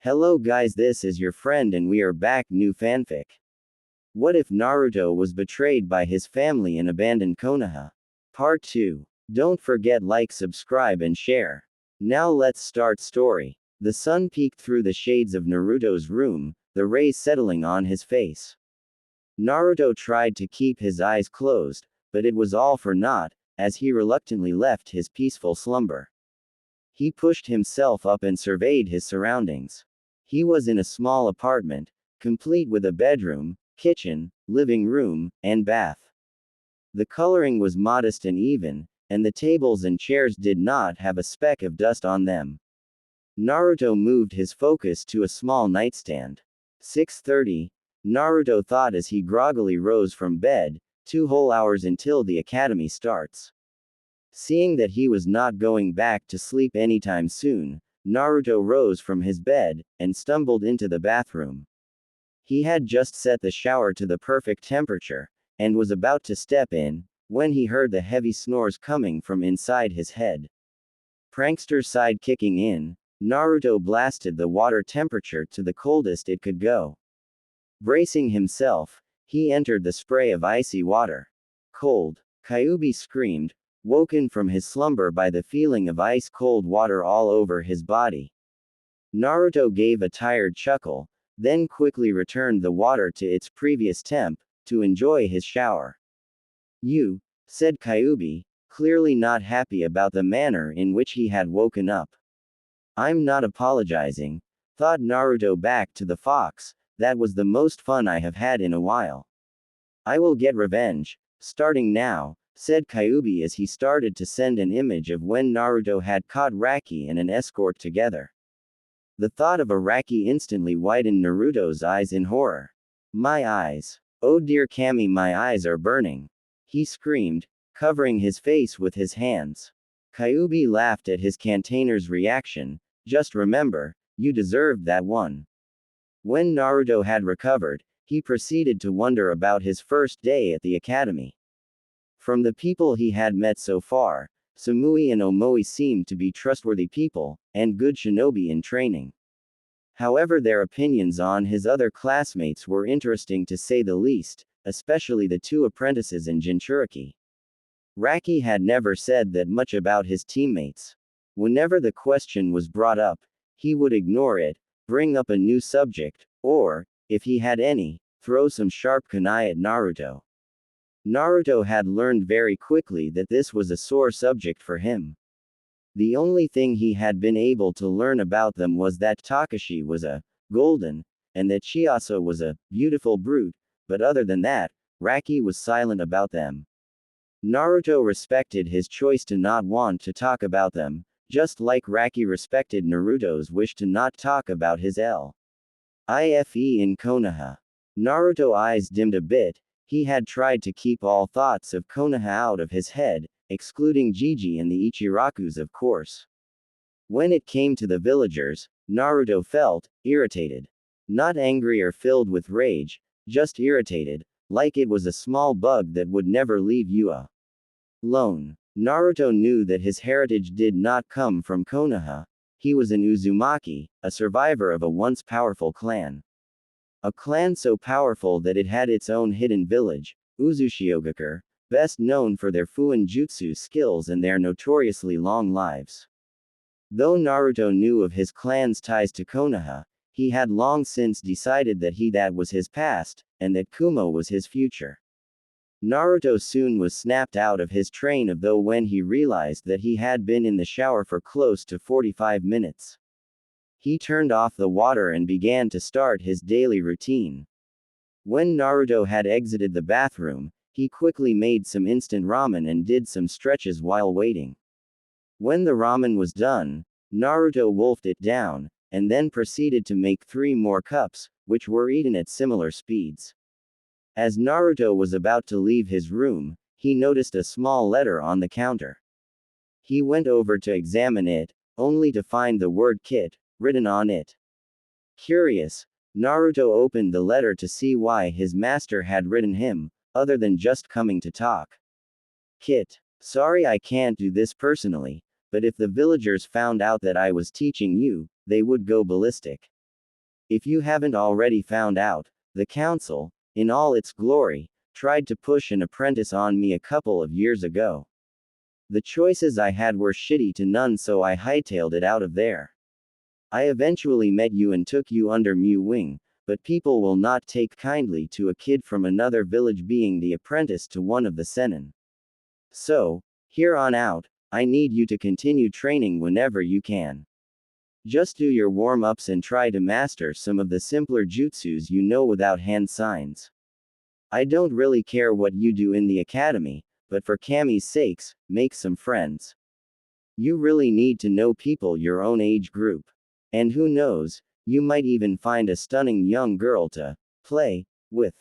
Hello guys, this is your friend and we are back new fanfic. What if Naruto was betrayed by his family and abandoned Konoha? Part 2. Don't forget like, subscribe and share. Now let's start story. The sun peeked through the shades of Naruto's room, the rays settling on his face. Naruto tried to keep his eyes closed, but it was all for naught, as he reluctantly left his peaceful slumber. He pushed himself up and surveyed his surroundings. He was in a small apartment, complete with a bedroom, kitchen, living room, and bath. The coloring was modest and even, and the tables and chairs did not have a speck of dust on them. Naruto moved his focus to a small nightstand. 6:30, Naruto thought as he groggily rose from bed, 2 whole hours until the academy starts. Seeing that he was not going back to sleep anytime soon, Naruto rose from his bed, and stumbled into the bathroom. He had just set the shower to the perfect temperature, and was about to step in, when he heard the heavy snores coming from inside his head. Prankster side kicking in, Naruto blasted the water temperature to the coldest it could go. Bracing himself, he entered the spray of icy water. Cold, Kyuubi screamed, woken from his slumber by the feeling of ice-cold water all over his body. Naruto gave a tired chuckle, then quickly returned the water to its previous temp, to enjoy his shower. "You," said Kyuubi, clearly not happy about the manner in which he had woken up. "I'm not apologizing," thought Naruto back to the fox, "that was the most fun I have had in a while. I will get revenge, starting now," said Kyuubi as he started to send an image of when Naruto had caught Raki and an escort together. The thought of a Raki instantly widened Naruto's eyes in horror. "My eyes. Oh dear Kami, my eyes are burning," he screamed, covering his face with his hands. Kyuubi laughed at his container's reaction. "Just remember, you deserved that one." When Naruto had recovered, he proceeded to wonder about his first day at the academy. From the people he had met so far, Samui and Omoi seemed to be trustworthy people, and good shinobi in training. However, their opinions on his other classmates were interesting to say the least, especially the 2 apprentices in Jinchuriki. Raki had never said that much about his teammates. Whenever the question was brought up, he would ignore it, bring up a new subject, or, if he had any, throw some sharp kunai at Naruto. Naruto had learned very quickly that this was a sore subject for him. The only thing he had been able to learn about them was that Takashi was a golden, and that Chiasso was a beautiful brute, but other than that, Raki was silent about them. Naruto respected his choice to not want to talk about them, just like Raki respected Naruto's wish to not talk about his life in Konoha. Naruto's eyes dimmed a bit. He had tried to keep all thoughts of Konoha out of his head, excluding Jiji and the Ichirakus of course. When it came to the villagers, Naruto felt irritated. Not angry or filled with rage, just irritated, like it was a small bug that would never leave you alone. Naruto knew that his heritage did not come from Konoha. He was an Uzumaki, a survivor of a once powerful clan. A clan so powerful that it had its own hidden village, Uzushiogakure, best known for their Fuin Jutsu skills and their notoriously long lives. Though Naruto knew of his clan's ties to Konoha, he had long since decided that was his past, and that Kumo was his future. Naruto soon was snapped out of his train of thought when he realized that he had been in the shower for close to 45 minutes. He turned off the water and began to start his daily routine. When Naruto had exited the bathroom, he quickly made some instant ramen and did some stretches while waiting. When the ramen was done, Naruto wolfed it down, and then proceeded to make 3 more cups, which were eaten at similar speeds. As Naruto was about to leave his room, he noticed a small letter on the counter. He went over to examine it, only to find the word "Kit" written on it. Curious, Naruto opened the letter to see why his master had written him, other than just coming to talk. "Kit, sorry I can't do this personally, but if the villagers found out that I was teaching you, they would go ballistic. If you haven't already found out, the council, in all its glory, tried to push an apprentice on me a couple of years ago. The choices I had were shitty to none, so I hightailed it out of there. I eventually met you and took you under my wing, but people will not take kindly to a kid from another village being the apprentice to one of the Senin. So, here on out, I need you to continue training whenever you can. Just do your warm-ups and try to master some of the simpler jutsus you know without hand signs. I don't really care what you do in the academy, but for Cammy's sakes, make some friends. You really need to know people your own age group. And who knows, you might even find a stunning young girl to play with.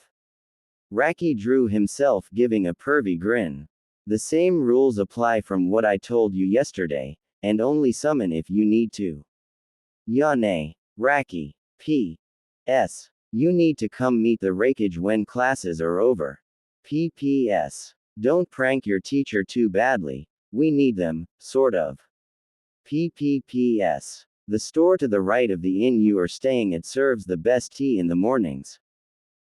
Raki drew himself, giving a pervy grin. The same rules apply from what I told you yesterday, and only summon if you need to. Yane. Raki. P.S. You need to come meet the Rakage when classes are over. P.P.S. Don't prank your teacher too badly, we need them, sort of. P.P.P.S. The store to the right of the inn you are staying at serves the best tea in the mornings.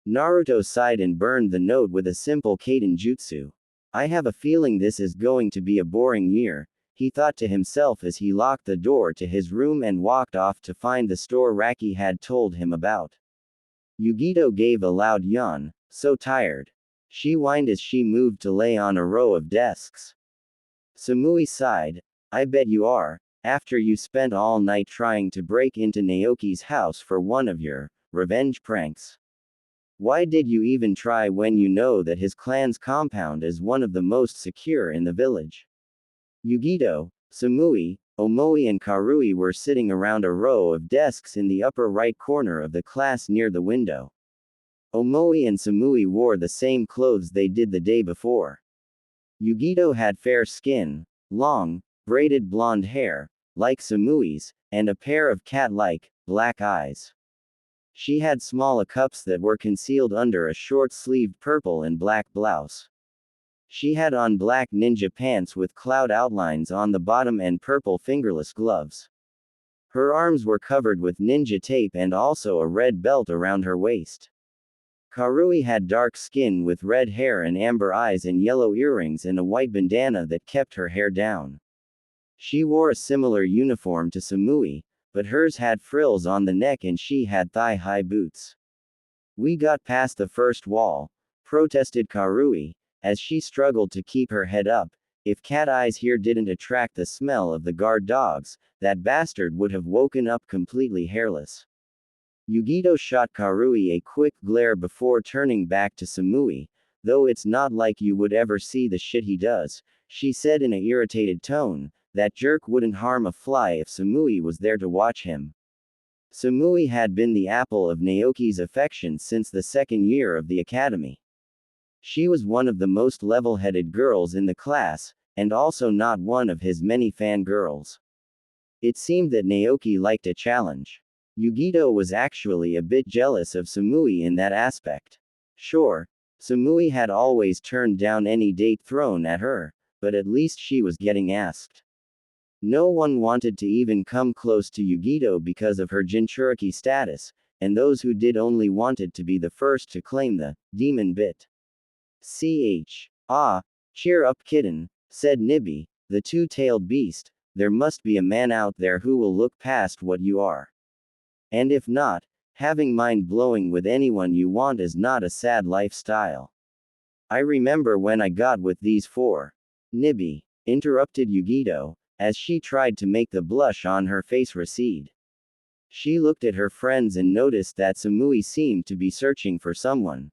Naruto sighed and burned the note with a simple Kaden jutsu. I have a feeling this is going to be a boring year, he thought to himself as he locked the door to his room and walked off to find the store Raki had told him about. Yugito gave a loud yawn, so tired. She whined as she moved to lay on a row of desks. Samui sighed. I bet you are, after you spent all night trying to break into Naoki's house for one of your revenge pranks. Why did you even try when you know that his clan's compound is one of the most secure in the village? Yugito, Samui, Omoi and Karui were sitting around a row of desks in the upper right corner of the class near the window. Omoi and Samui wore the same clothes they did the day before. Yugito had fair skin, long, braided blonde hair, like Samui's, and a pair of cat-like, black eyes. She had small cups that were concealed under a short-sleeved purple and black blouse. She had on black ninja pants with cloud outlines on the bottom and purple fingerless gloves. Her arms were covered with ninja tape and also a red belt around her waist. Karui had dark skin with red hair and amber eyes and yellow earrings and a white bandana that kept her hair down. She wore a similar uniform to Samui, but hers had frills on the neck and she had thigh-high boots. We got past the first wall, protested Karui, as she struggled to keep her head up. If Cat Eyes here didn't attract the smell of the guard dogs, that bastard would have woken up completely hairless. Yugito shot Karui a quick glare before turning back to Samui. Though it's not like you would ever see the shit he does, she said in an irritated tone. That jerk wouldn't harm a fly if Samui was there to watch him. Samui had been the apple of Naoki's affection since the second year of the academy. She was one of the most level-headed girls in the class, and also not one of his many fangirls. It seemed that Naoki liked a challenge. Yugito was actually a bit jealous of Samui in that aspect. Sure, Samui had always turned down any date thrown at her, but at least she was getting asked. No one wanted to even come close to Yugito because of her Jinchuriki status, and those who did only wanted to be the first to claim the demon bit. Ah, cheer up kitten, said Nibby, the two-tailed beast, there must be a man out there who will look past what you are. And if not, having mind-blowing with anyone you want is not a sad lifestyle. I remember when I got with these four. Nibby, interrupted Yugito, as she tried to make the blush on her face recede. She looked at her friends and noticed that Samui seemed to be searching for someone.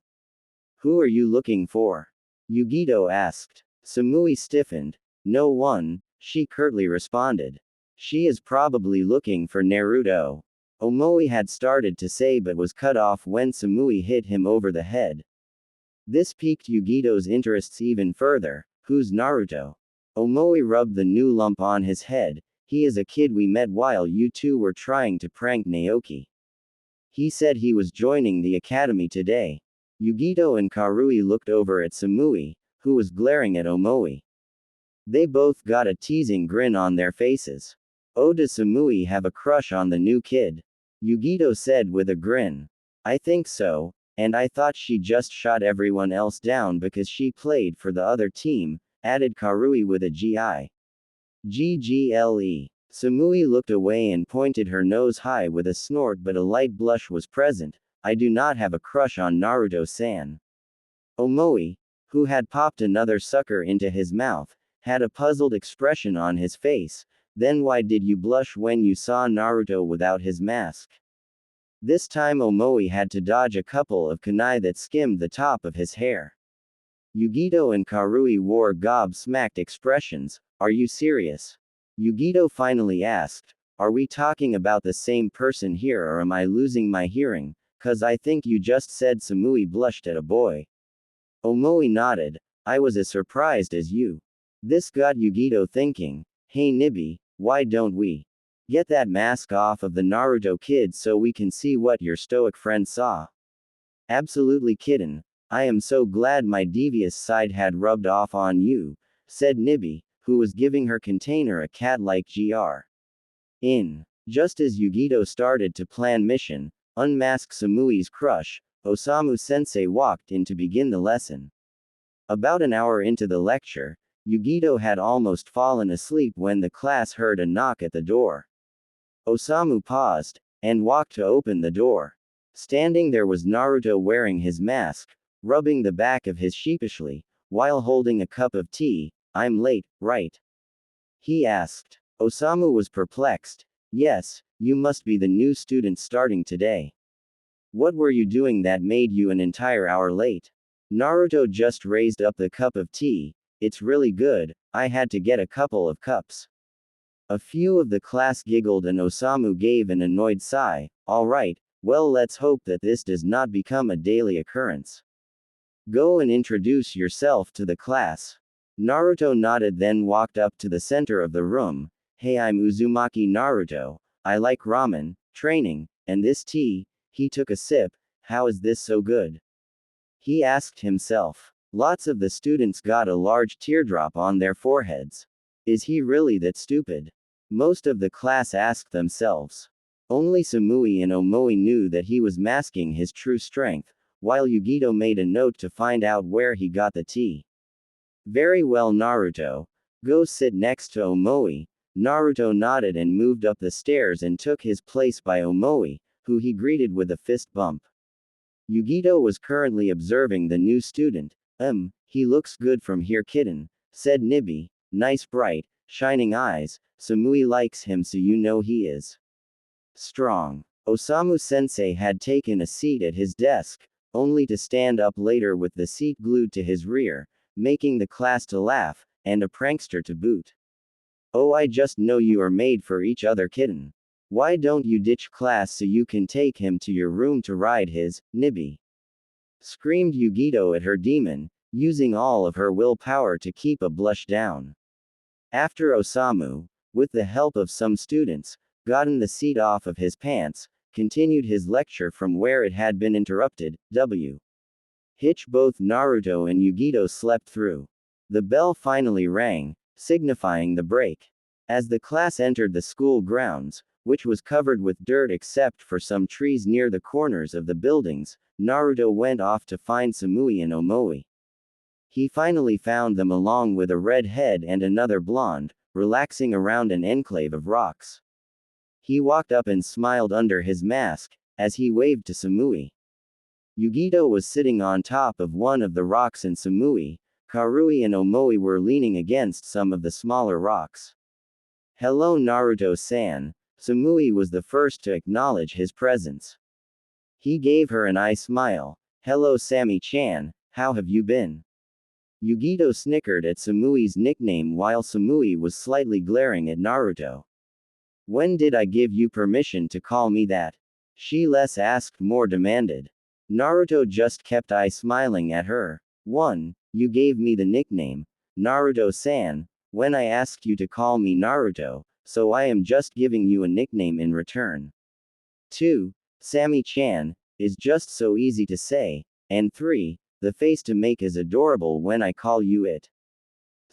Who are you looking for? Yugito asked. Samui stiffened. No one, she curtly responded. She is probably looking for Naruto. Omoi had started to say but was cut off when Samui hit him over the head. This piqued Yugito's interests even further. Who's Naruto? Omoi rubbed the new lump on his head. He is a kid we met while you two were trying to prank Naoki. He said he was joining the academy today. Yugito and Karui looked over at Samui, who was glaring at Omoi. They both got a teasing grin on their faces. Oh, does Samui have a crush on the new kid? Yugito said with a grin. I think so, and I thought she just shot everyone else down because she played for the other team, added Karui with a GI. GGLE. Samui looked away and pointed her nose high with a snort, but a light blush was present. I do not have a crush on Naruto-san. Omoi, who had popped another sucker into his mouth, had a puzzled expression on his face. Then why did you blush when you saw Naruto without his mask? This time Omoi had to dodge a couple of kunai that skimmed the top of his hair. Yugito and Karui wore gob-smacked expressions. Are you serious? Yugito finally asked. Are we talking about the same person here, or am I losing my hearing? Cause I think you just said Samui blushed at a boy. Omoi nodded. I was as surprised as you. This got Yugito thinking. Hey Nibi, why don't we get that mask off of the Naruto kid so we can see what your stoic friend saw? Absolutely kitten. I am so glad my devious side had rubbed off on you, said Nibi, who was giving her container a cat-like gr. In. Just as Yugito started to plan mission, unmask Samui's crush, Osamu-sensei walked in to begin the lesson. About an hour into the lecture, Yugito had almost fallen asleep when the class heard a knock at the door. Osamu paused, and walked to open the door. Standing there was Naruto wearing his mask, rubbing the back of his sheepishly, while holding a cup of tea. I'm late, right? He asked. Osamu was perplexed. Yes, you must be the new student starting today. What were you doing that made you an entire hour late? Naruto just raised up the cup of tea. It's really good, I had to get a couple of cups. A few of the class giggled and Osamu gave an annoyed sigh. Alright, well let's hope that this does not become a daily occurrence. Go and introduce yourself to the class. Naruto nodded, then walked up to the center of the room. Hey, I'm Uzumaki Naruto. I like ramen, training, and this tea. He took a sip. How is this so good? He asked himself. Lots of the students got a large teardrop on their foreheads. Is he really that stupid? Most of the class asked themselves. Only Samui and Omoi knew that he was masking his true strength, while Yugito made a note to find out where he got the tea. Very well, Naruto. Go sit next to Omoi. Naruto nodded and moved up the stairs and took his place by Omoi, who he greeted with a fist bump. Yugito was currently observing the new student. He looks good from here, kitten, said Nibi. Nice bright, shining eyes. Samui likes him, so you know he is strong. Osamu-sensei had taken a seat at his desk, only to stand up later with the seat glued to his rear, making the class to laugh, and a prankster to boot. Oh, I just know you are made for each other, kitten. Why don't you ditch class so you can take him to your room to ride his, Nibi? Screamed Yugito at her demon, using all of her willpower to keep a blush down. After Osamu, with the help of some students, gotten the seat off of his pants, continued his lecture from where it had been interrupted. Hitch both Naruto and Yugito slept through. The bell finally rang, signifying the break. As the class entered the school grounds, which was covered with dirt except for some trees near the corners of the buildings, Naruto went off to find Samui and Omoi. He finally found them along with a red head and another blonde, relaxing around an enclave of rocks. He walked up and smiled under his mask, as he waved to Samui. Yugito was sitting on top of one of the rocks and Samui, Karui and Omoi were leaning against some of the smaller rocks. Hello Naruto-san. Samui was the first to acknowledge his presence. He gave her an eye smile. Hello Sammy-chan, how have you been? Yugito snickered at Samui's nickname while Samui was slightly glaring at Naruto. When did I give you permission to call me that? She less asked, more demanded. Naruto just kept eye smiling at her. 1. You gave me the nickname, Naruto-san, when I asked you to call me Naruto, so I am just giving you a nickname in return. 2. Sammy-chan, is just so easy to say. And 3. The face to make is adorable when I call you it.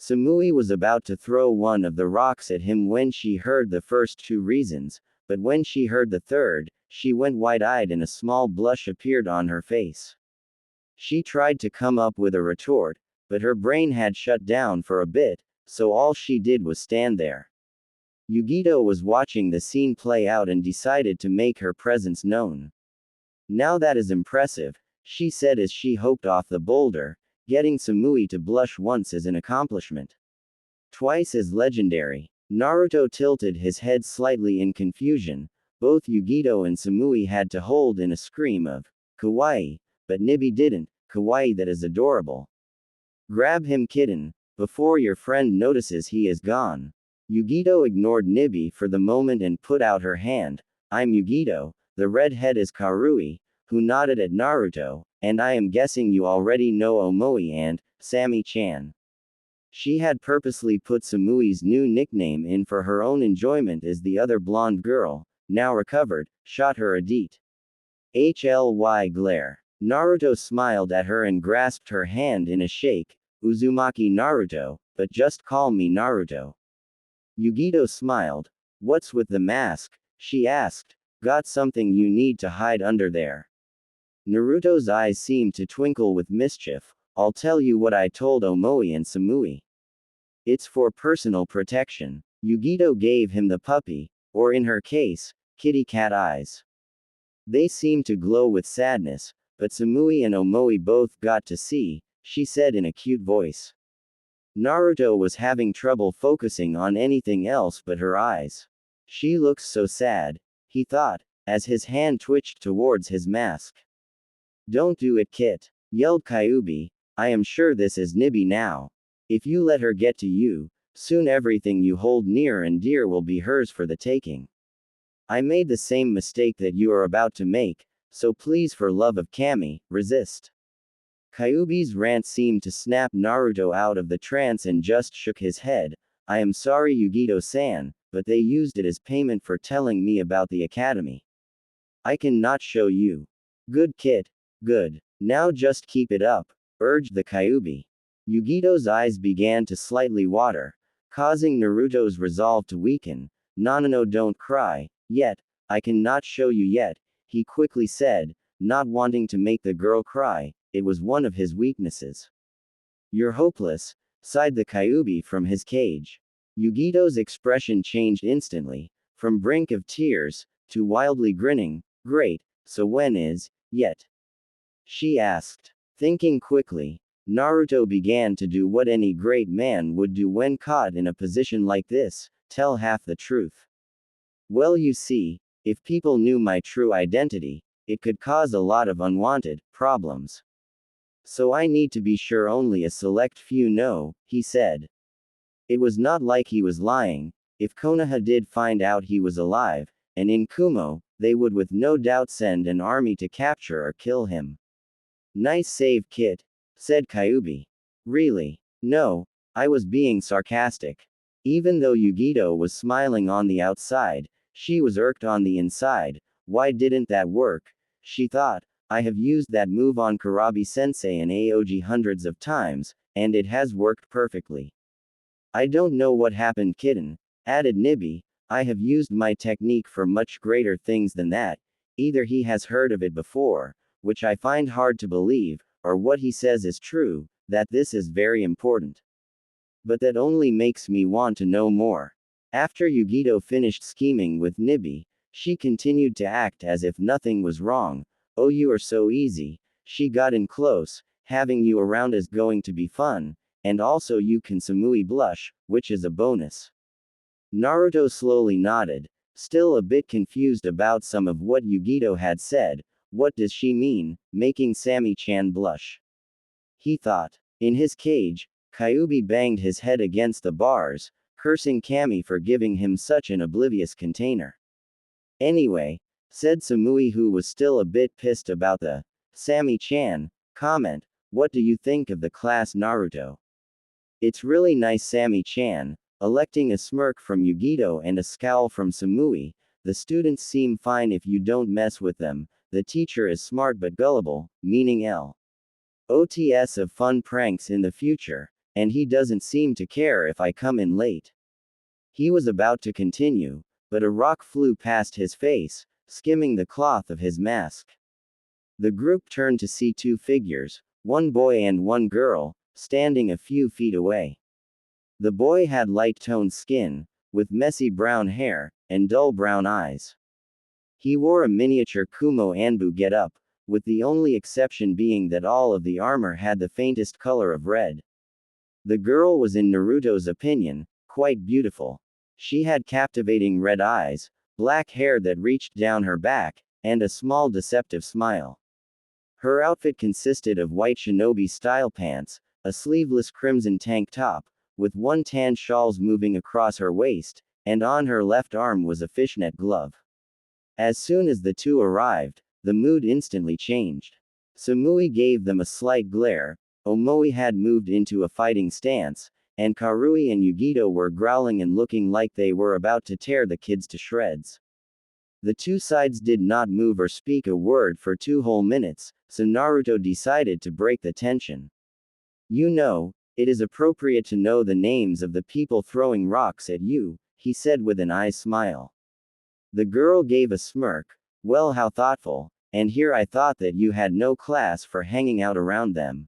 Samui was about to throw one of the rocks at him when she heard the first two reasons, but when she heard the third, she went wide-eyed and a small blush appeared on her face. She tried to come up with a retort, but her brain had shut down for a bit, so all she did was stand there. Yugito was watching the scene play out and decided to make her presence known. Now that is impressive, she said as she hopped off the boulder. Getting Samui to blush once is an accomplishment. Twice as legendary. Naruto tilted his head slightly in confusion. Both Yugito and Samui had to hold in a scream of kawaii, but Nibi didn't. Kawaii, that is adorable. Grab him, kitten, before your friend notices he is gone. Yugito ignored Nibi for the moment and put out her hand. I'm Yugito, the redhead is Karui, who nodded at Naruto, and I am guessing you already know Omoi and Sammy-chan. She had purposely put Samui's new nickname in for her own enjoyment as the other blonde girl, now recovered, shot her a deet. HLY glare. Naruto smiled at her and grasped her hand in a shake. Uzumaki Naruto, but just call me Naruto. Yugito smiled. What's with the mask? She asked. Got something you need to hide under there? Naruto's eyes seemed to twinkle with mischief. I'll tell you what I told Omoi and Samui. It's for personal protection. Yugito gave him the puppy, or in her case, kitty cat eyes. They seemed to glow with sadness, but Samui and Omoi both got to see, she said in a cute voice. Naruto was having trouble focusing on anything else but her eyes. She looks so sad, he thought, as his hand twitched towards his mask. Don't do it, Kit, yelled Kyuubi. I am sure this is Nibi now. If you let her get to you, soon everything you hold near and dear will be hers for the taking. I made the same mistake that you are about to make, so please, for love of Kami, resist. Kyuubi's rant seemed to snap Naruto out of the trance and just shook his head. I am sorry, Yugito-san, but they used it as payment for telling me about the academy. I can not show you. Good, Kit. Good. Now just keep it up, urged the Kyuubi. Yugito's eyes began to slightly water, causing Naruto's resolve to weaken. No, don't cry, yet. I cannot show you yet, he quickly said, not wanting to make the girl cry. It was one of his weaknesses. You're hopeless, sighed the Kyuubi from his cage. Yugito's expression changed instantly, from brink of tears, to wildly grinning. Great, so when is, yet? She asked. Thinking quickly, Naruto began to do what any great man would do when caught in a position like this, tell half the truth. Well, you see, if people knew my true identity, it could cause a lot of unwanted problems. So I need to be sure only a select few know, he said. It was not like he was lying. If Konoha did find out he was alive, and in Kumo, they would with no doubt send an army to capture or kill him. Nice save, Kit, said Kyuubi. Really? No, I was being sarcastic. Even though Yugito was smiling on the outside, she was irked on the inside. Why didn't that work? She thought. I have used that move on Karabi-sensei and Aoji hundreds of times, and it has worked perfectly. I don't know what happened, kitten, added Nibi. I have used my technique for much greater things than that. Either he has heard of it before, which I find hard to believe, or what he says is true, that this is very important. But that only makes me want to know more. After Yugito finished scheming with Nibi, she continued to act as if nothing was wrong. Oh, you are so easy. She got in close. Having you around is going to be fun, and also you can Samui blush, which is a bonus. Naruto slowly nodded, still a bit confused about some of what Yugito had said. What does she mean, making Sammy-chan blush? He thought. In his cage, Kyuubi banged his head against the bars, cursing Kami for giving him such an oblivious container. Anyway, said Samui, who was still a bit pissed about the Sammy-chan comment, what do you think of the class, Naruto? It's really nice, Sammy-chan, electing a smirk from Yugito and a scowl from Samui. The students seem fine if you don't mess with them. The teacher is smart but gullible, meaning lots of fun pranks in the future, and he doesn't seem to care if I come in late. He was about to continue, but a rock flew past his face, skimming the cloth of his mask. The group turned to see two figures, one boy and one girl, standing a few feet away. The boy had light-toned skin, with messy brown hair, and dull brown eyes. He wore a miniature Kumo Anbu getup, with the only exception being that all of the armor had the faintest color of red. The girl was, in Naruto's opinion, quite beautiful. She had captivating red eyes, black hair that reached down her back, and a small deceptive smile. Her outfit consisted of white shinobi-style pants, a sleeveless crimson tank top, with one tan shawls moving across her waist, and on her left arm was a fishnet glove. As soon as the two arrived, the mood instantly changed. Samui gave them a slight glare, Omoi had moved into a fighting stance, and Karui and Yugito were growling and looking like they were about to tear the kids to shreds. The two sides did not move or speak a word for 2 whole minutes, so Naruto decided to break the tension. You know, it is appropriate to know the names of the people throwing rocks at you, he said with an eye smile. The girl gave a smirk. Well, how thoughtful, and here I thought that you had no class for hanging out around them.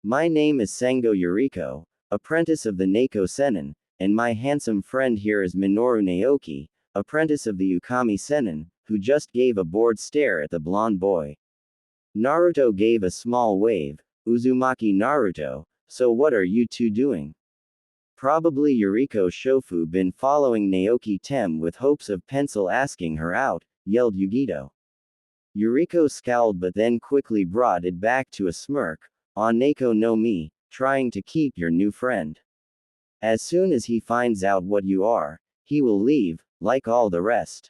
My name is Sengo Yuriko, apprentice of the Neko Sennin, and my handsome friend here is Minoru Naoki, apprentice of the Ukami Sennin, who just gave a bored stare at the blonde boy. Naruto gave a small wave. Uzumaki Naruto, so what are you two doing? Probably Yuriko Shofu been following Naoki Tem with hopes of pencil asking her out, yelled Yugito. Yuriko scowled but then quickly brought it back to a smirk. On Neko no Mi, trying to keep your new friend. As soon as he finds out what you are, he will leave, like all the rest.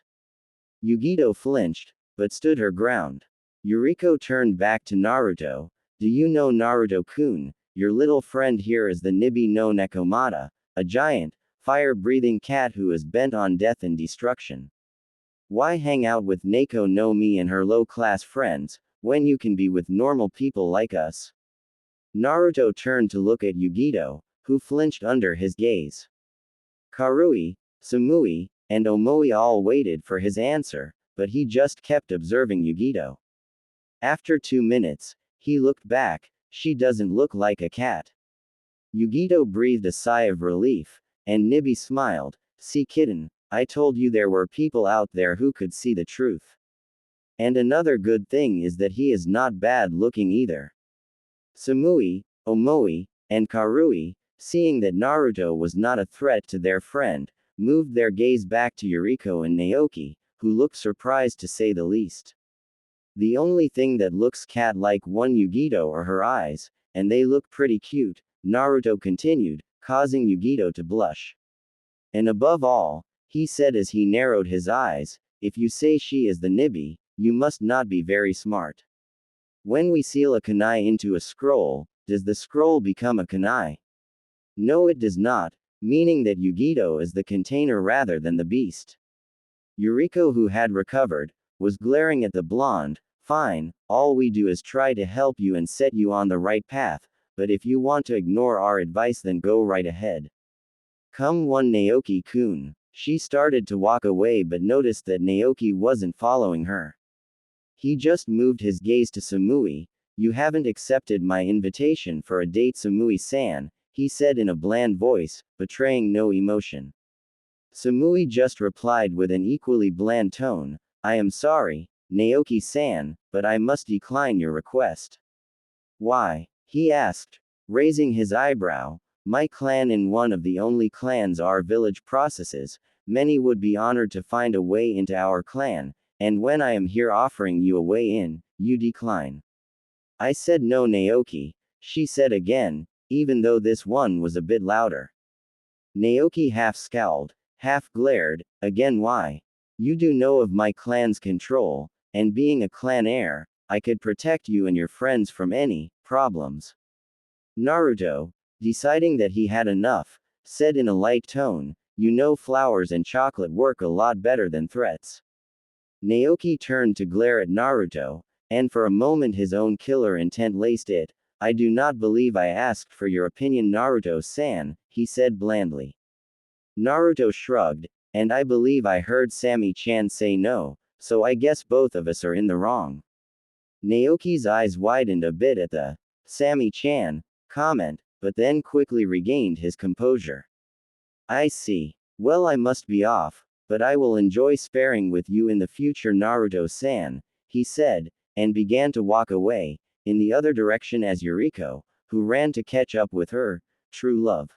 Yugito flinched, but stood her ground. Yuriko turned back to Naruto. Do you know Naruto-kun? Your little friend here is the Nibi no Nekomata, a giant, fire-breathing cat who is bent on death and destruction. Why hang out with Neko no Mi and her low-class friends, when you can be with normal people like us? Naruto turned to look at Yugito, who flinched under his gaze. Karui, Samui, and Omoi all waited for his answer, but he just kept observing Yugito. After 2 minutes, he looked back. She doesn't look like a cat. Yugito breathed a sigh of relief, and Nibi smiled. See kitten, I told you there were people out there who could see the truth. And another good thing is that he is not bad looking either. Samui, Omoi, and Karui, seeing that Naruto was not a threat to their friend, moved their gaze back to Yuriko and Naoki, who looked surprised to say the least. The only thing that looks cat-like one Yugito are her eyes, and they look pretty cute, Naruto continued, causing Yugito to blush. And above all, he said as he narrowed his eyes, if you say she is the Nibi, you must not be very smart. When we seal a kunai into a scroll, does the scroll become a kunai? No, it does not, meaning that Yugito is the container rather than the beast. Yuriko, who had recovered, was glaring at the blonde. Fine, all we do is try to help you and set you on the right path, but if you want to ignore our advice then go right ahead. Come one Naoki-kun. She started to walk away but noticed that Naoki wasn't following her. He just moved his gaze to Samui. You haven't accepted my invitation for a date, Samui-san, he said in a bland voice, betraying no emotion. Samui just replied with an equally bland tone, I am sorry, Naoki-san, but I must decline your request. Why? He asked, raising his eyebrow. My clan is one of the only clans our village processes. Many would be honored to find a way into our clan, and when I am here offering you a way in, you decline. I said no, Naoki, she said again, even though this one was a bit louder. Naoki half scowled, half glared, again why? You do know of my clan's control, and being a clan heir, I could protect you and your friends from any problems. Naruto, deciding that he had enough, said in a light tone, you know flowers and chocolate work a lot better than threats. Naoki turned to glare at Naruto, and for a moment his own killer intent laced it. I do not believe I asked for your opinion, Naruto-san, he said blandly. Naruto shrugged, and I believe I heard Sammy-chan say no, so I guess both of us are in the wrong. Naoki's eyes widened a bit at the Sammy-chan comment, but then quickly regained his composure. I see. Well, I must be off, but I will enjoy sparring with you in the future, Naruto-san, he said, and began to walk away, in the other direction as Yuriko, who ran to catch up with her true love.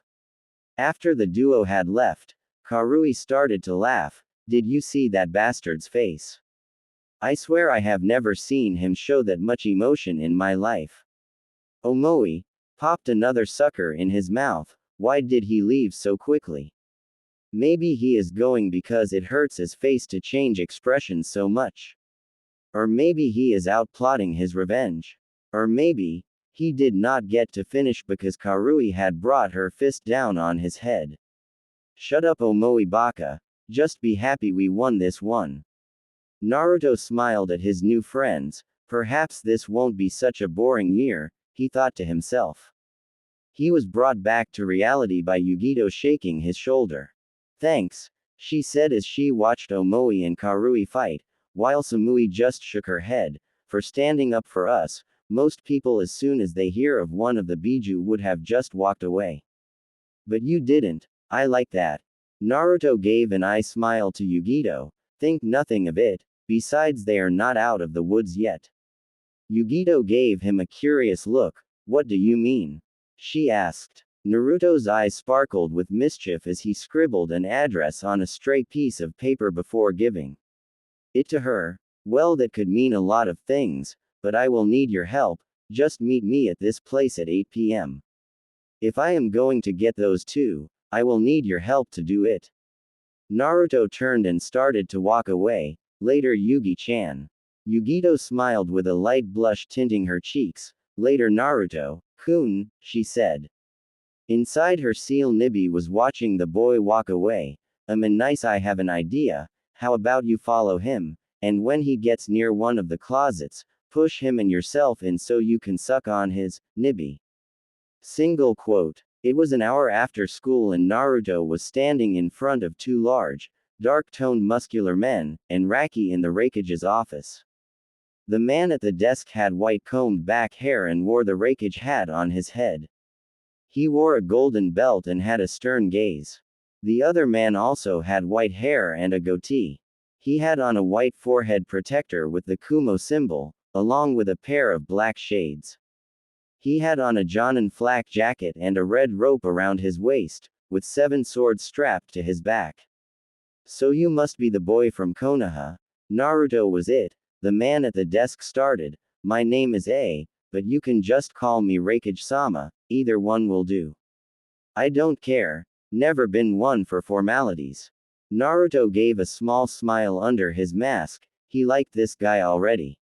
After the duo had left, Karui started to laugh. Did you see that bastard's face? I swear I have never seen him show that much emotion in my life. Omoi popped another sucker in his mouth. Why did he leave so quickly? Maybe he is going because it hurts his face to change expressions so much. Or maybe he is out plotting his revenge. Or maybe he did not get to finish because Karui had brought her fist down on his head. Shut up, Omoi Baka. Just be happy we won this one. Naruto smiled at his new friends. Perhaps this won't be such a boring year, he thought to himself. He was brought back to reality by Yugito shaking his shoulder. Thanks, she said as she watched Omoi and Karui fight, while Samui just shook her head, for standing up for us. Most people as soon as they hear of one of the Biju would have just walked away. But you didn't. I like that. Naruto gave an eye smile to Yugito. Think nothing of it, besides they are not out of the woods yet. Yugito gave him a curious look. What do you mean? She asked. Naruto's eyes sparkled with mischief as he scribbled an address on a stray piece of paper before giving it to her. Well, that could mean a lot of things, but I will need your help. Just meet me at this place at 8 p.m. If I am going to get those two, I will need your help to do it. Naruto turned and started to walk away. Later, Yugi-chan. Yugito smiled with a light blush tinting her cheeks. Later, Naruto-kun, she said. Inside her seal, Nibi was watching the boy walk away. Nice, I have an idea. How about you follow him, and when he gets near one of the closets, push him and yourself in so you can suck on his Nibi. Single quote. It was an hour after school and Naruto was standing in front of two large, dark-toned muscular men, and Raki in the Raikage's office. The man at the desk had white combed back hair and wore the Raikage hat on his head. He wore a golden belt and had a stern gaze. The other man also had white hair and a goatee. He had on a white forehead protector with the Kumo symbol, along with a pair of black shades. He had on a Jonin flak jacket and a red rope around his waist, with 7 swords strapped to his back. So you must be the boy from Konoha. Naruto was it. The man at the desk started. My name is A, but you can just call me Raikage-sama, either one will do. I don't care. Never been one for formalities. Naruto gave a small smile under his mask. He liked this guy already.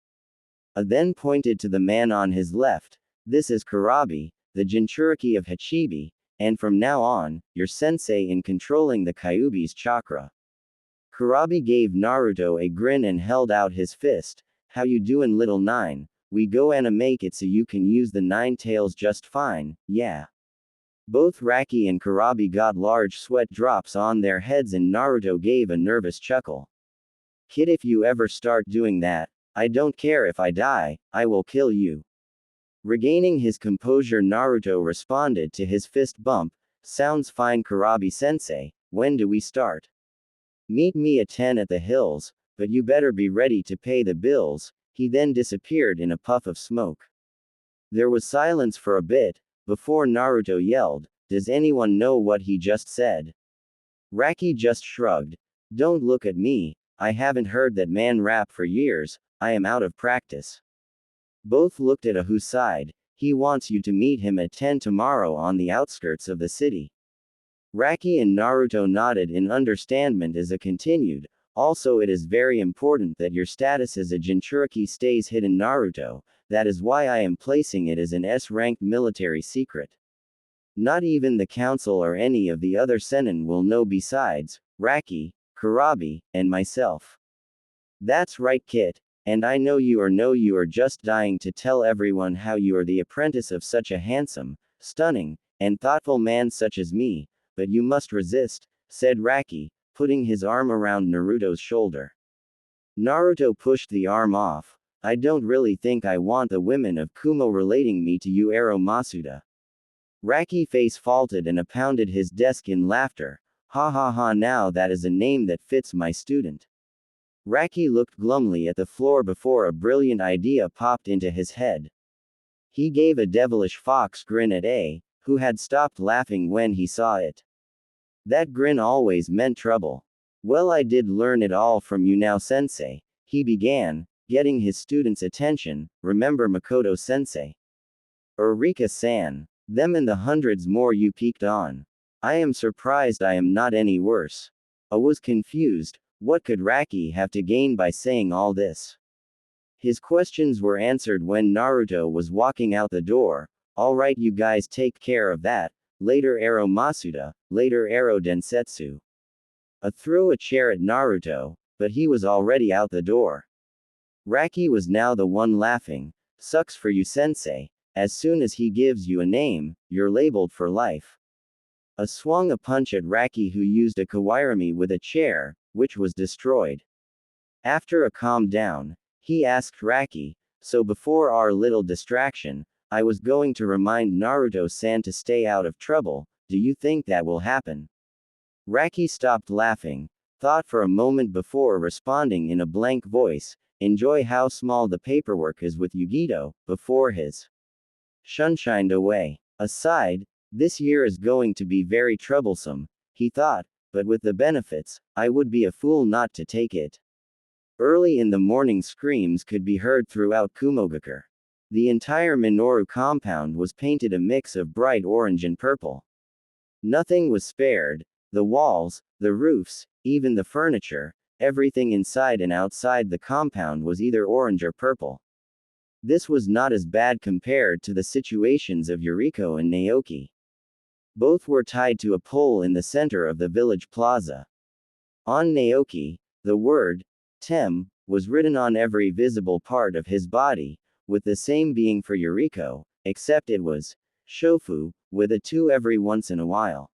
A then pointed to the man on his left. This is Kurabi, the Jinchuriki of Hachibi, and from now on, your sensei in controlling the Kyuubi's chakra. Kurabi gave Naruto a grin and held out his fist. How you doin', little nine? We go and make it so you can use the 9 tails just fine, yeah. Both Raki and Kurabi got large sweat drops on their heads and Naruto gave a nervous chuckle. Kid, if you ever start doing that, I don't care if I die, I will kill you. Regaining his composure, Naruto responded to his fist bump. Sounds fine, Kurabi-sensei. When do we start? Meet me at 10 at the hills, but you better be ready to pay the bills. He then disappeared in a puff of smoke. There was silence for a bit, before Naruto yelled, does anyone know what he just said? Raki just shrugged. Don't look at me, I haven't heard that man rap for years, I am out of practice. Both looked at Ahu's side. He wants you to meet him at 10 tomorrow on the outskirts of the city. Raki and Naruto nodded in understandment as a continued. Also, it is very important that your status as a Jinchuriki stays hidden, Naruto. That is why I am placing it as an S-ranked military secret. Not even the council or any of the other Sennin will know besides Raki, Kurabi, and myself. That's right, Kit. And I know you are just dying to tell everyone how you are the apprentice of such a handsome, stunning, and thoughtful man such as me, but you must resist, said Raki, putting his arm around Naruto's shoulder. Naruto pushed the arm off. I don't really think I want the women of Kumo relating me to you, Ero Masuda. Raki face faulted and pounded his desk in laughter. Ha ha ha, now that is a name that fits my student. Raki looked glumly at the floor before a brilliant idea popped into his head. He gave a devilish fox grin at A, who had stopped laughing when he saw it. That grin always meant trouble. Well, I did learn it all from you now, sensei, he began, getting his student's attention. Remember Makoto sensei? Eureka-san. Them and the hundreds more you peeked on. I am surprised I am not any worse. I was confused. What could Raki have to gain by saying all this? His questions were answered when Naruto was walking out the door. Alright, you guys take care of that. Later, Ero Masuda. Later, Ero Densetsu. Threw a chair at Naruto, but he was already out the door. Raki was now the one laughing. Sucks for you, sensei. As soon as he gives you a name, you're labeled for life. Swung a punch at Raki, who used a kawairimi with a chair, which was destroyed. After a calm down, he asked Raki, so before our little distraction, I was going to remind Naruto-san to stay out of trouble. Do you think that will happen? Raki stopped laughing, thought for a moment before responding in a blank voice, enjoy how small the paperwork is with Yugito, before his shunshined away. Aside, this year is going to be very troublesome, he thought, but with the benefits, I would be a fool not to take it. Early in the morning, screams could be heard throughout Kumogakure. The entire Minoru compound was painted a mix of bright orange and purple. Nothing was spared. The walls, the roofs, even the furniture, everything inside and outside the compound was either orange or purple. This was not as bad compared to the situations of Yuriko and Naoki. Both were tied to a pole in the center of the village plaza. On Naoki, the word, Tem, was written on every visible part of his body, with the same being for Yuriko, except it was, Shofu, with a 2 every once in a while.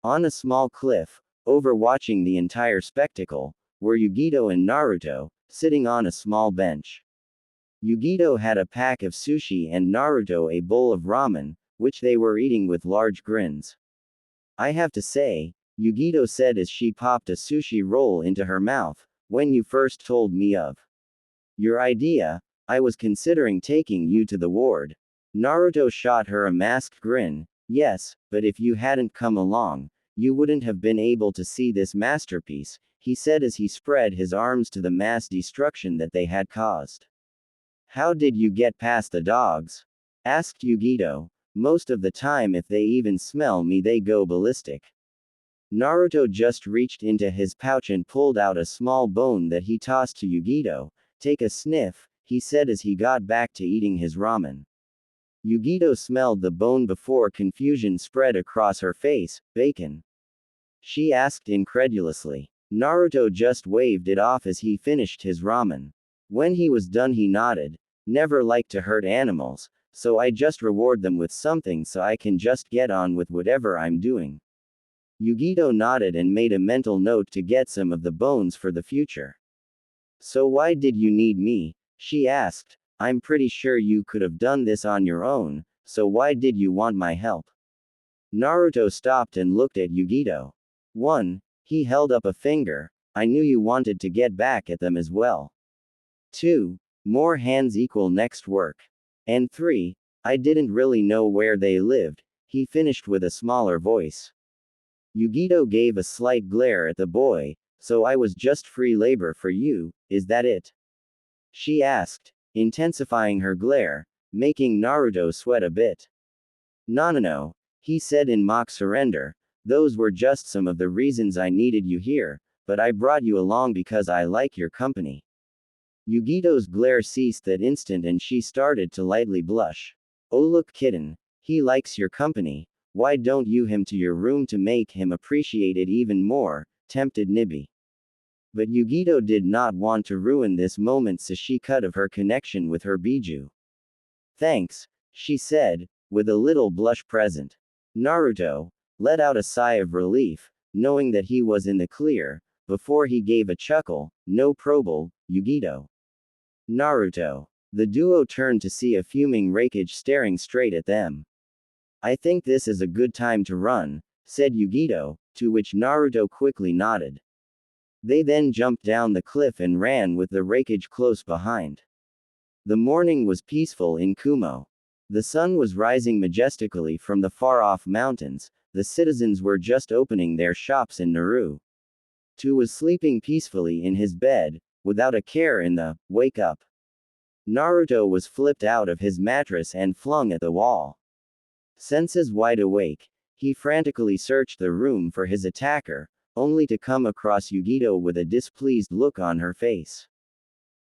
On a small cliff, overwatching the entire spectacle, were Yugito and Naruto, sitting on a small bench. Yugito had a pack of sushi and Naruto a bowl of ramen, which they were eating with large grins. I have to say, Yugito said as she popped a sushi roll into her mouth, when you first told me of your idea, I was considering taking you to the ward. Naruto shot her a masked grin. Yes, but if you hadn't come along, you wouldn't have been able to see this masterpiece, he said as he spread his arms to the mass destruction that they had caused. How did you get past the dogs? Asked Yugito. Most of the time, if they even smell me, they go ballistic. Naruto just reached into his pouch and pulled out a small bone that he tossed to Yugito. Take a sniff, he said as he got back to eating his ramen. Yugito smelled the bone before confusion spread across her face. Bacon? She asked incredulously. Naruto just waved it off as he finished his ramen. When he was done, he nodded. Never liked to hurt animals, so I just reward them with something so I can just get on with whatever I'm doing. Yugito nodded and made a mental note to get some of the bones for the future. So why did you need me? She asked. I'm pretty sure you could have done this on your own, so why did you want my help? Naruto stopped and looked at Yugito. 1. He held up a finger. I knew you wanted to get back at them as well. 2. More hands equal next work. And 3. I didn't really know where they lived, he finished with a smaller voice. Yugito gave a slight glare at the boy. So I was just free labor for you, is that it? She asked, intensifying her glare, making Naruto sweat a bit. No, he said in mock surrender, those were just some of the reasons I needed you here, but I brought you along because I like your company. Yugito's glare ceased that instant and she started to lightly blush. Oh look kitten, he likes your company, why don't you him to your room to make him appreciate it even more, tempted Nibi. But Yugito did not want to ruin this moment, so she cut of her connection with her Biju. Thanks, she said, with a little blush present. Naruto let out a sigh of relief, knowing that he was in the clear, before he gave a chuckle. No probable, Yugito. Naruto. The duo turned to see a fuming Raikage staring straight at them. I think this is a good time to run, said Yugito, to which Naruto quickly nodded. They then jumped down the cliff and ran with the Raikage close behind. The morning was peaceful in Kumo. The sun was rising majestically from the far-off mountains. The citizens were just opening their shops in Naru. Tu was sleeping peacefully in his bed, without a care in the wake up. Naruto was flipped out of his mattress and flung at the wall. Senses wide awake, he frantically searched the room for his attacker, only to come across Yugito with a displeased look on her face.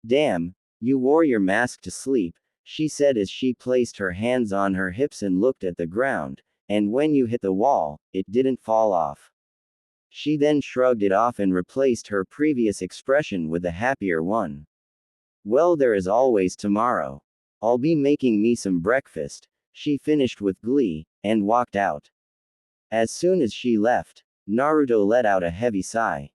Damn, you wore your mask to sleep, she said as she placed her hands on her hips and looked at the ground, and when you hit the wall, it didn't fall off. She then shrugged it off and replaced her previous expression with a happier one. Well, there is always tomorrow. I'll be making me some breakfast, she finished with glee, and walked out. As soon as she left, Naruto let out a heavy sigh.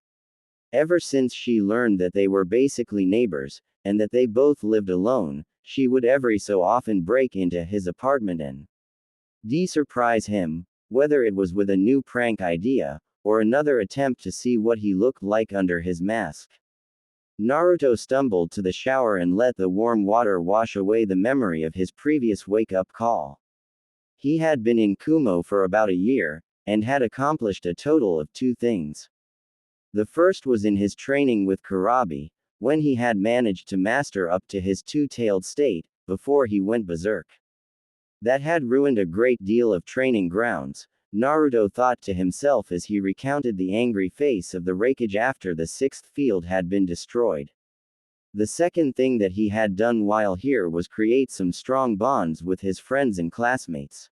Ever since she learned that they were basically neighbors, and that they both lived alone, she would every so often break into his apartment and surprise him, whether it was with a new prank idea, or another attempt to see what he looked like under his mask. Naruto stumbled to the shower and let the warm water wash away the memory of his previous wake-up call. He had been in Kumo for about a year, and had accomplished a total of 2 things. The first was in his training with Kurabi, when he had managed to master up to his two-tailed state, before he went berserk. That had ruined a great deal of training grounds, Naruto thought to himself as he recounted the angry face of the Raikage after the 6th field had been destroyed. The second thing that he had done while here was create some strong bonds with his friends and classmates.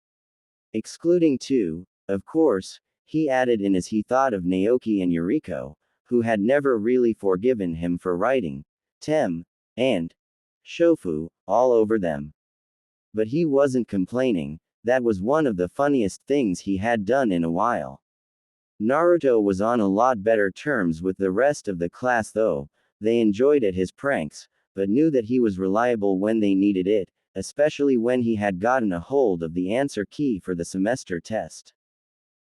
Excluding 2, of course, he added in as he thought of Naoki and Yuriko, who had never really forgiven him for writing Tem and Shofu all over them. But he wasn't complaining. That was one of the funniest things he had done in a while. Naruto was on a lot better terms with the rest of the class though. They enjoyed at his pranks, but knew that he was reliable when they needed it, especially when he had gotten a hold of the answer key for the semester test.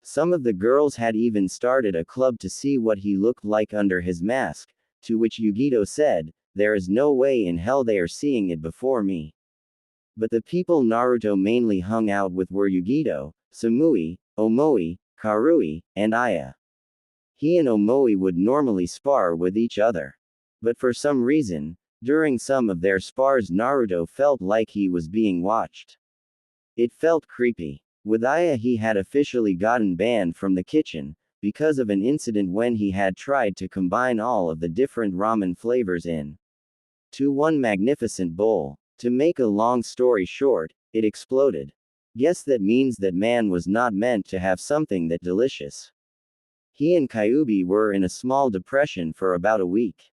Some of the girls had even started a club to see what he looked like under his mask, to which Yugito said, "There is no way in hell they are seeing it before me." But the people Naruto mainly hung out with were Yugito, Samui, Omoi, Karui, and Aya. He and Omoi would normally spar with each other. But for some reason, during some of their spars Naruto felt like he was being watched. It felt creepy. With Aya he had officially gotten banned from the kitchen, because of an incident when he had tried to combine all of the different ramen flavors to one magnificent bowl. To make a long story short, it exploded. Guess that means that man was not meant to have something that delicious. He and Kyuubi were in a small depression for about a week.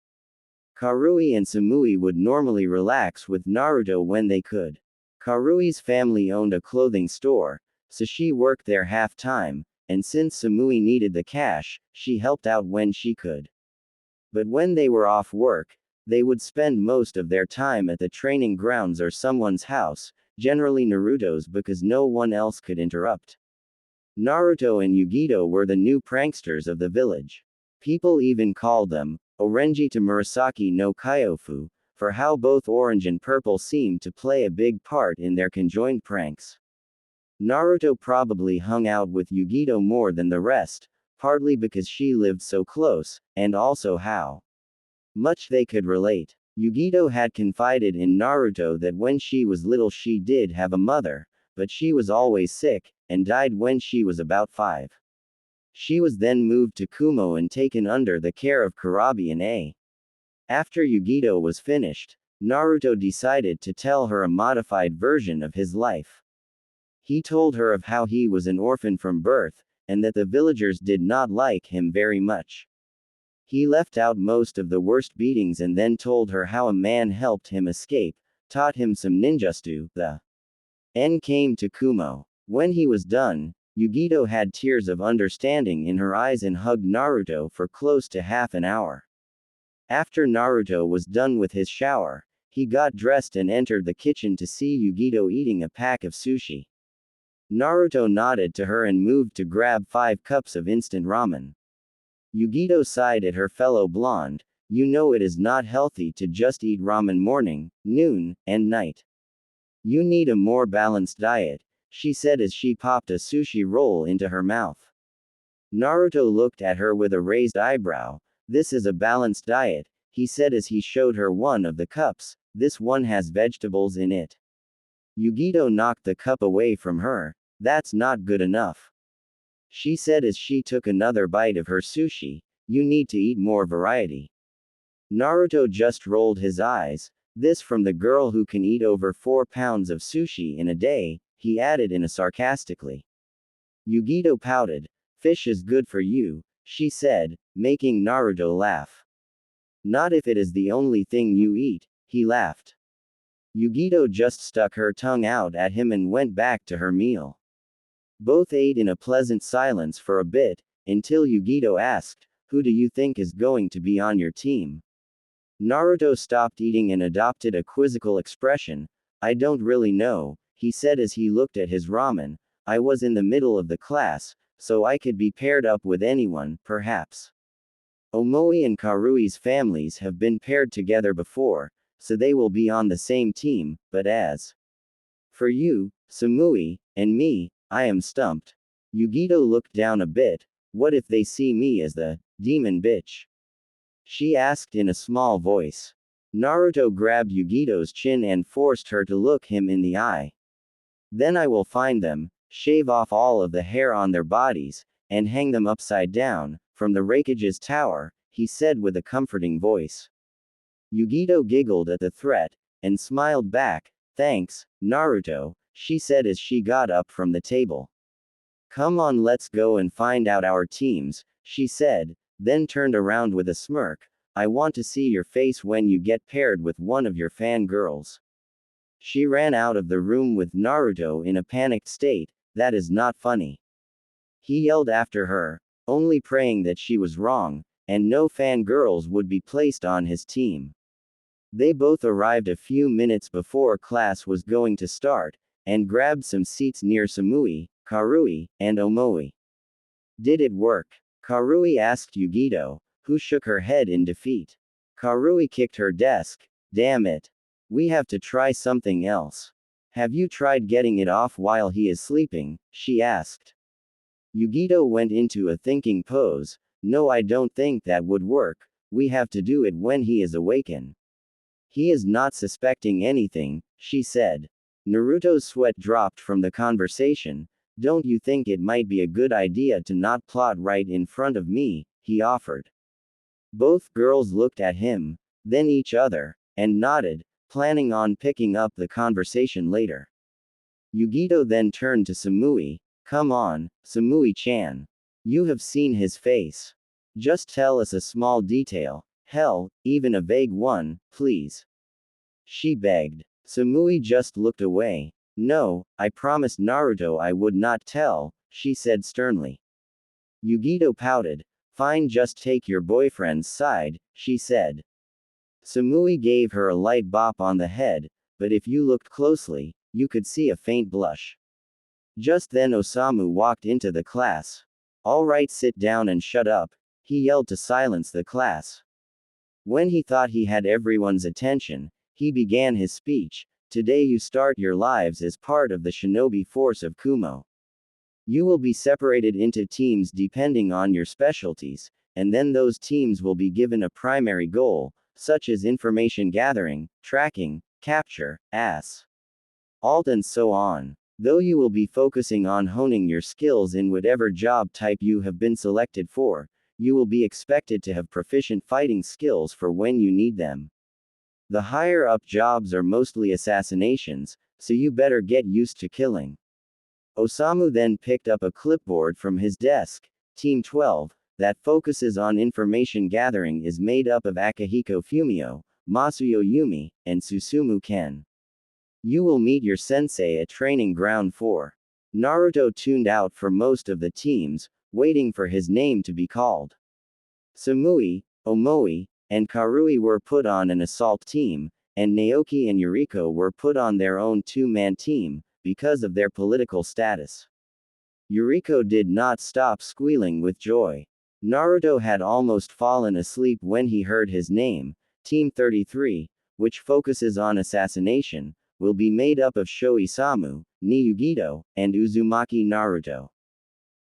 Karui and Samui would normally relax with Naruto when they could. Karui's family owned a clothing store, so she worked there half-time, and since Samui needed the cash, she helped out when she could. But when they were off work, they would spend most of their time at the training grounds or someone's house, generally Naruto's because no one else could interrupt. Naruto and Yugito were the new pranksters of the village. People even called them Orenji to Murasaki no Kyofu, for how both orange and purple seemed to play a big part in their conjoined pranks. Naruto probably hung out with Yugito more than the rest, partly because she lived so close, and also how much they could relate. Yugito had confided in Naruto that when she was little she did have a mother, but she was always sick, and died when she was about 5. She was then moved to Kumo and taken under the care of Kurabi and A. After Yugito was finished, Naruto decided to tell her a modified version of his life. He told her of how he was an orphan from birth, and that the villagers did not like him very much. He left out most of the worst beatings and then told her how a man helped him escape, taught him some ninjutsu, the N came to Kumo. When he was done, Yugito had tears of understanding in her eyes and hugged Naruto for close to half an hour. After Naruto was done with his shower, he got dressed and entered the kitchen to see Yugito eating a pack of sushi. Naruto nodded to her and moved to grab 5 cups of instant ramen. Yugito sighed at her fellow blonde. You know it is not healthy to just eat ramen morning, noon, and night. You need a more balanced diet, she said as she popped a sushi roll into her mouth. Naruto looked at her with a raised eyebrow. This is a balanced diet, he said as he showed her one of the cups. This one has vegetables in it. Yugito knocked the cup away from her. That's not good enough, she said as she took another bite of her sushi. You need to eat more variety. Naruto just rolled his eyes. This from the girl who can eat over 4 pounds of sushi in a day, he added in a sarcastically. Yugito pouted. Fish is good for you, she said, making Naruto laugh. Not if it is the only thing you eat, he laughed. Yugito just stuck her tongue out at him and went back to her meal. Both ate in a pleasant silence for a bit, until Yugito asked, who do you think is going to be on your team? Naruto stopped eating and adopted a quizzical expression. I don't really know, he said as he looked at his ramen. I was in the middle of the class, so I could be paired up with anyone, perhaps. Omoi and Karui's families have been paired together before, so they will be on the same team, but as for you, Samui, and me, I am stumped. Yugito looked down a bit. What if they see me as the demon bitch? She asked in a small voice. Naruto grabbed Yugito's chin and forced her to look him in the eye. Then I will find them, shave off all of the hair on their bodies, and hang them upside down, from the Raikage's tower, he said with a comforting voice. Yugito giggled at the threat, and smiled back. Thanks, Naruto, she said as she got up from the table. Come on, let's go and find out our teams, she said, then turned around with a smirk. I want to see your face when you get paired with one of your fangirls. She ran out of the room with Naruto in a panicked state. That is not funny, he yelled after her, only praying that she was wrong, and no fangirls would be placed on his team. They both arrived a few minutes before class was going to start, and grabbed some seats near Samui, Karui, and Omoi. Did it work? Karui asked Yugito, who shook her head in defeat. Karui kicked her desk. Damn it. We have to try something else. Have you tried getting it off while he is sleeping? She asked. Yugito went into a thinking pose. No, I don't think that would work. We have to do it when he is awakened. He is not suspecting anything, she said. Naruto's sweat dropped from the conversation. Don't you think it might be a good idea to not plot right in front of me? He offered. Both girls looked at him, then each other, and nodded, planning on picking up the conversation later. Yugito then turned to Samui. Come on, Samui-chan. You have seen his face. Just tell us a small detail, hell, even a vague one, please. She begged. Samui just looked away. No, I promised Naruto I would not tell, she said sternly. Yugito pouted. Fine, just take your boyfriend's side, she said. Samui gave her a light bop on the head, but if you looked closely, you could see a faint blush. Just then Osamu walked into the class. All right, sit down and shut up, he yelled to silence the class. When he thought he had everyone's attention, he began his speech. Today you start your lives as part of the shinobi force of Kumo. You will be separated into teams depending on your specialties, and then those teams will be given a primary goal, such as information gathering, tracking, capture, alt and so on. Though you will be focusing on honing your skills in whatever job type you have been selected for, you will be expected to have proficient fighting skills for when you need them. The higher up jobs are mostly assassinations, so you better get used to killing. Osamu then picked up a clipboard from his desk. Team 12, that focuses on information gathering, is made up of Akihiko Fumio, Masuyo Yumi, and Susumu Ken. You will meet your sensei at Training Ground 4. Naruto tuned out for most of the teams, waiting for his name to be called. Samui, Omoi, and Karui were put on an assault team, and Naoki and Yuriko were put on their own two-man team, because of their political status. Yuriko did not stop squealing with joy. Naruto had almost fallen asleep when he heard his name. Team 33, which focuses on assassination, will be made up of Sho Isamu, Niyugito, and Uzumaki Naruto.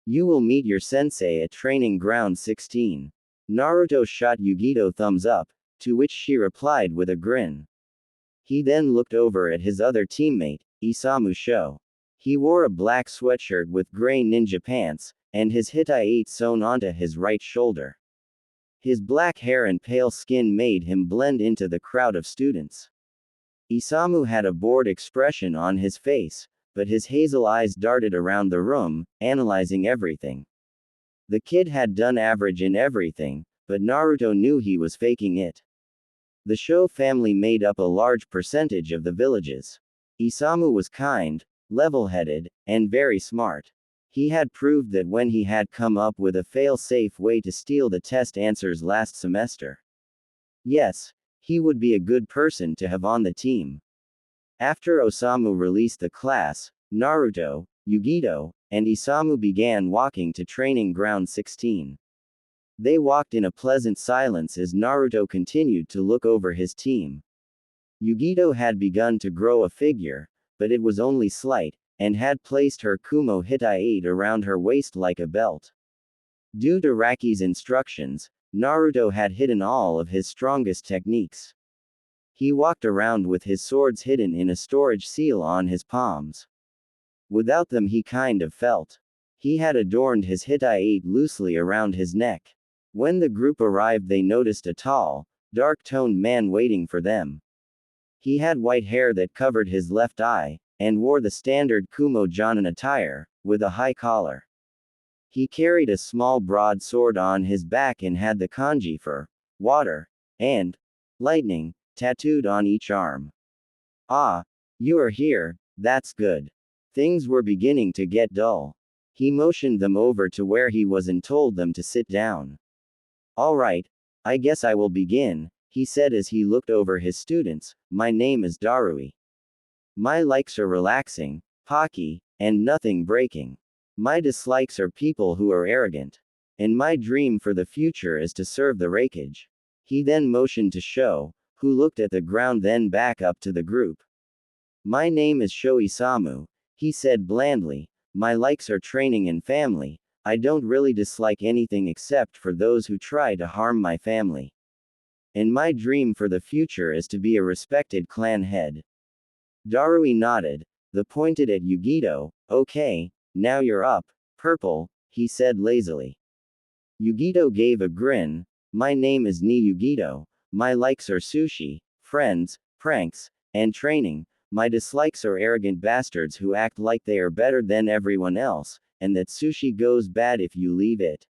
You will meet your sensei at training ground 16. Naruto shot Yugito thumbs up, to which she replied with a grin. He then looked over at his other teammate, Isamu Sho. He wore a black sweatshirt with gray ninja pants, and his Hitai-8 sewn onto his right shoulder. His black hair and pale skin made him blend into the crowd of students. Isamu had a bored expression on his face, but his hazel eyes darted around the room, analyzing everything. The kid had done average in everything, but Naruto knew he was faking it. The Sho family made up a large percentage of the villages. Isamu was kind, level-headed, and very smart. He had proved that when he had come up with a fail-safe way to steal the test answers last semester. Yes, he would be a good person to have on the team. After Osamu released the class, Naruto, Yugito, and Isamu began walking to training ground 16. They walked in a pleasant silence as Naruto continued to look over his team. Yugito had begun to grow a figure, but it was only slight, and had placed her Kumo Hitai-8 around her waist like a belt. Due to Raki's instructions, Naruto had hidden all of his strongest techniques. He walked around with his swords hidden in a storage seal on his palms. Without them he kind of felt. He had adorned his Hitai-8 loosely around his neck. When the group arrived they noticed a tall, dark-toned man waiting for them. He had white hair that covered his left eye, and wore the standard Kumo Jonin attire, with a high collar. He carried a small broadsword on his back and had the kanji for water and lightning tattooed on each arm. Ah, you are here, that's good. Things were beginning to get dull. He motioned them over to where he was and told them to sit down. All right, I guess I will begin, he said as he looked over his students. My name is Darui. My likes are relaxing, pocky, and nothing breaking. My dislikes are people who are arrogant. And my dream for the future is to serve the raikage. He then motioned to Sho, who looked at the ground then back up to the group. My name is Sho Isamu, he said blandly. My likes are training and family. I don't really dislike anything except for those who try to harm my family. And my dream for the future is to be a respected clan head. Darui nodded, then pointed at Yugito. Okay, now you're up, purple, he said lazily. Yugito gave a grin. My name is Niyugito. My likes are sushi, friends, pranks, and training. My dislikes are arrogant bastards who act like they are better than everyone else, and that sushi goes bad if you leave it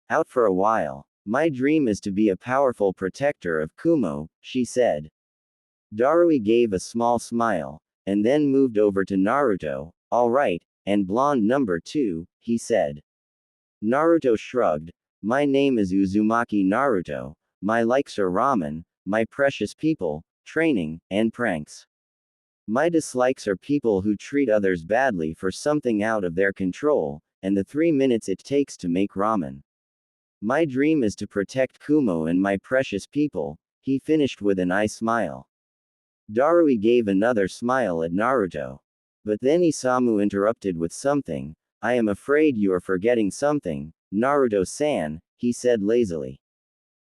out for a while. My dream is to be a powerful protector of Kumo, she said. Darui gave a small smile, and then moved over to Naruto. All right, and blonde number 2, he said. Naruto shrugged. My name is Uzumaki Naruto. My likes are ramen, my precious people, training, and pranks. My dislikes are people who treat others badly for something out of their control, and the 3 minutes it takes to make ramen. My dream is to protect Kumo and my precious people, he finished with an eye smile. Darui gave another smile at Naruto. But then Isamu interrupted with something. I am afraid you are forgetting something, Naruto-san, he said lazily.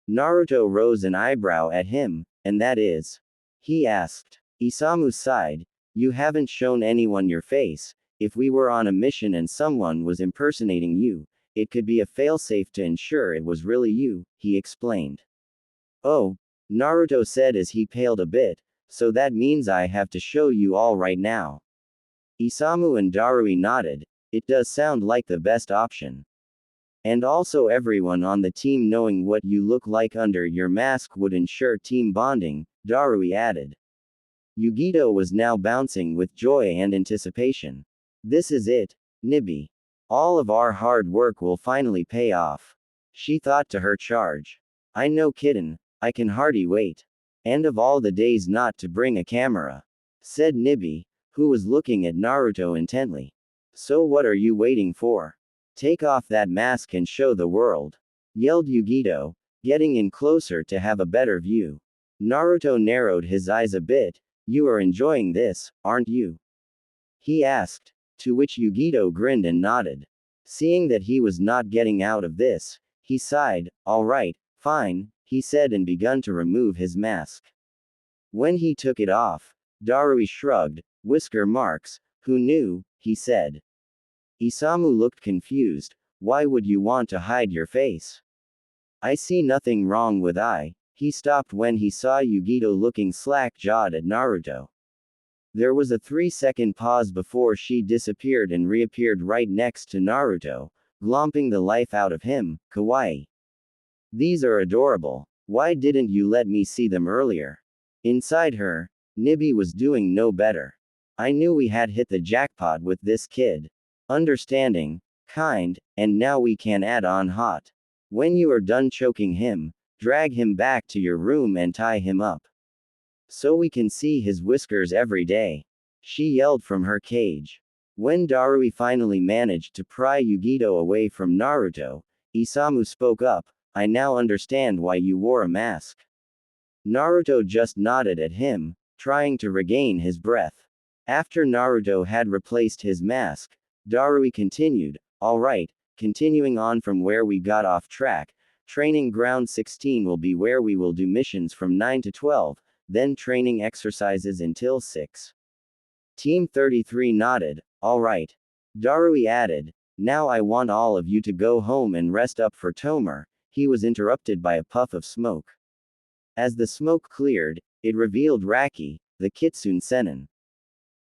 Naruto rose an eyebrow at him, and that is? He asked. Isamu sighed. You haven't shown anyone your face. If we were on a mission and someone was impersonating you, it could be a failsafe to ensure it was really you, he explained. Oh, Naruto said as he paled a bit, so that means I have to show you all right now. Isamu and Darui nodded. It does sound like the best option. And also everyone on the team knowing what you look like under your mask would ensure team bonding, Darui added. Yugito was now bouncing with joy and anticipation. This is it, Nibi. All of our hard work will finally pay off. She thought to her charge. I know kitten, I can hardly wait. And of all the days not to bring a camera, said Nibi, who was looking at Naruto intently. So what are you waiting for? Take off that mask and show the world, yelled Yugito, getting in closer to have a better view. Naruto narrowed his eyes a bit. You are enjoying this, aren't you? He asked, to which Yugito grinned and nodded. Seeing that he was not getting out of this, he sighed. All right, fine, he said and begun to remove his mask. When he took it off, Darui shrugged. Whisker marks, who knew, he said. Isamu looked confused. Why would you want to hide your face? I see nothing wrong with I. He stopped when he saw Yugito looking slack-jawed at Naruto. There was a 3-second pause before she disappeared and reappeared right next to Naruto, glomping the life out of him. Kawaii. These are adorable. Why didn't you let me see them earlier? Inside her, Nibi was doing no better. I knew we had hit the jackpot with this kid. Understanding, kind, and now we can add on hot. When you are done choking him, drag him back to your room and tie him up. So we can see his whiskers every day. She yelled from her cage. When Darui finally managed to pry Yugito away from Naruto, Isamu spoke up, I now understand why you wore a mask. Naruto just nodded at him, trying to regain his breath. After Naruto had replaced his mask, Darui continued, alright, continuing on from where we got off track, training ground 16 will be where we will do missions from 9 to 12, then training exercises until 6. Team 33 nodded, alright. Darui added, now I want all of you to go home and rest up for Tomer. He was interrupted by a puff of smoke. As the smoke cleared, it revealed Raki, the Kitsune Sennin.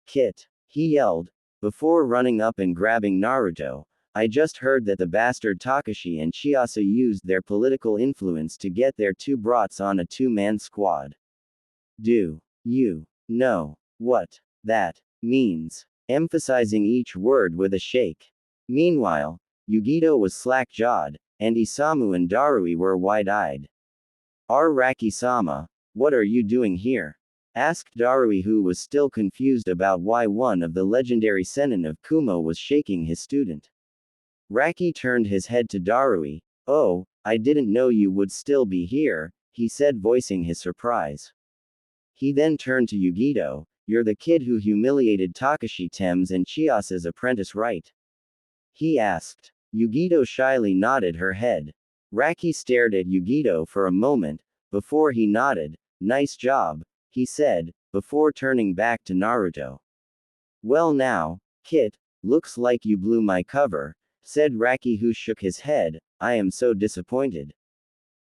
Kit, he yelled, before running up and grabbing Naruto. I just heard that the bastard Takashi and Chiasa used their political influence to get their two brats on a two-man squad. Do you know what that means? Emphasizing each word with a shake. Meanwhile, Yugito was slack-jawed, and Isamu and Darui were wide-eyed. Raki-sama, what are you doing here? Asked Darui, who was still confused about why one of the legendary Sennin of Kumo was shaking his student. Raki turned his head to Darui. Oh, I didn't know you would still be here, he said, voicing his surprise. He then turned to Yugito, you're the kid who humiliated Takashi Thames and Chiasa's apprentice, right? He asked. Yugito shyly nodded her head. Raki stared at Yugito for a moment, before he nodded. Nice job, he said, before turning back to Naruto. Well now, Kit, looks like you blew my cover, said Raki, who shook his head. I am so disappointed.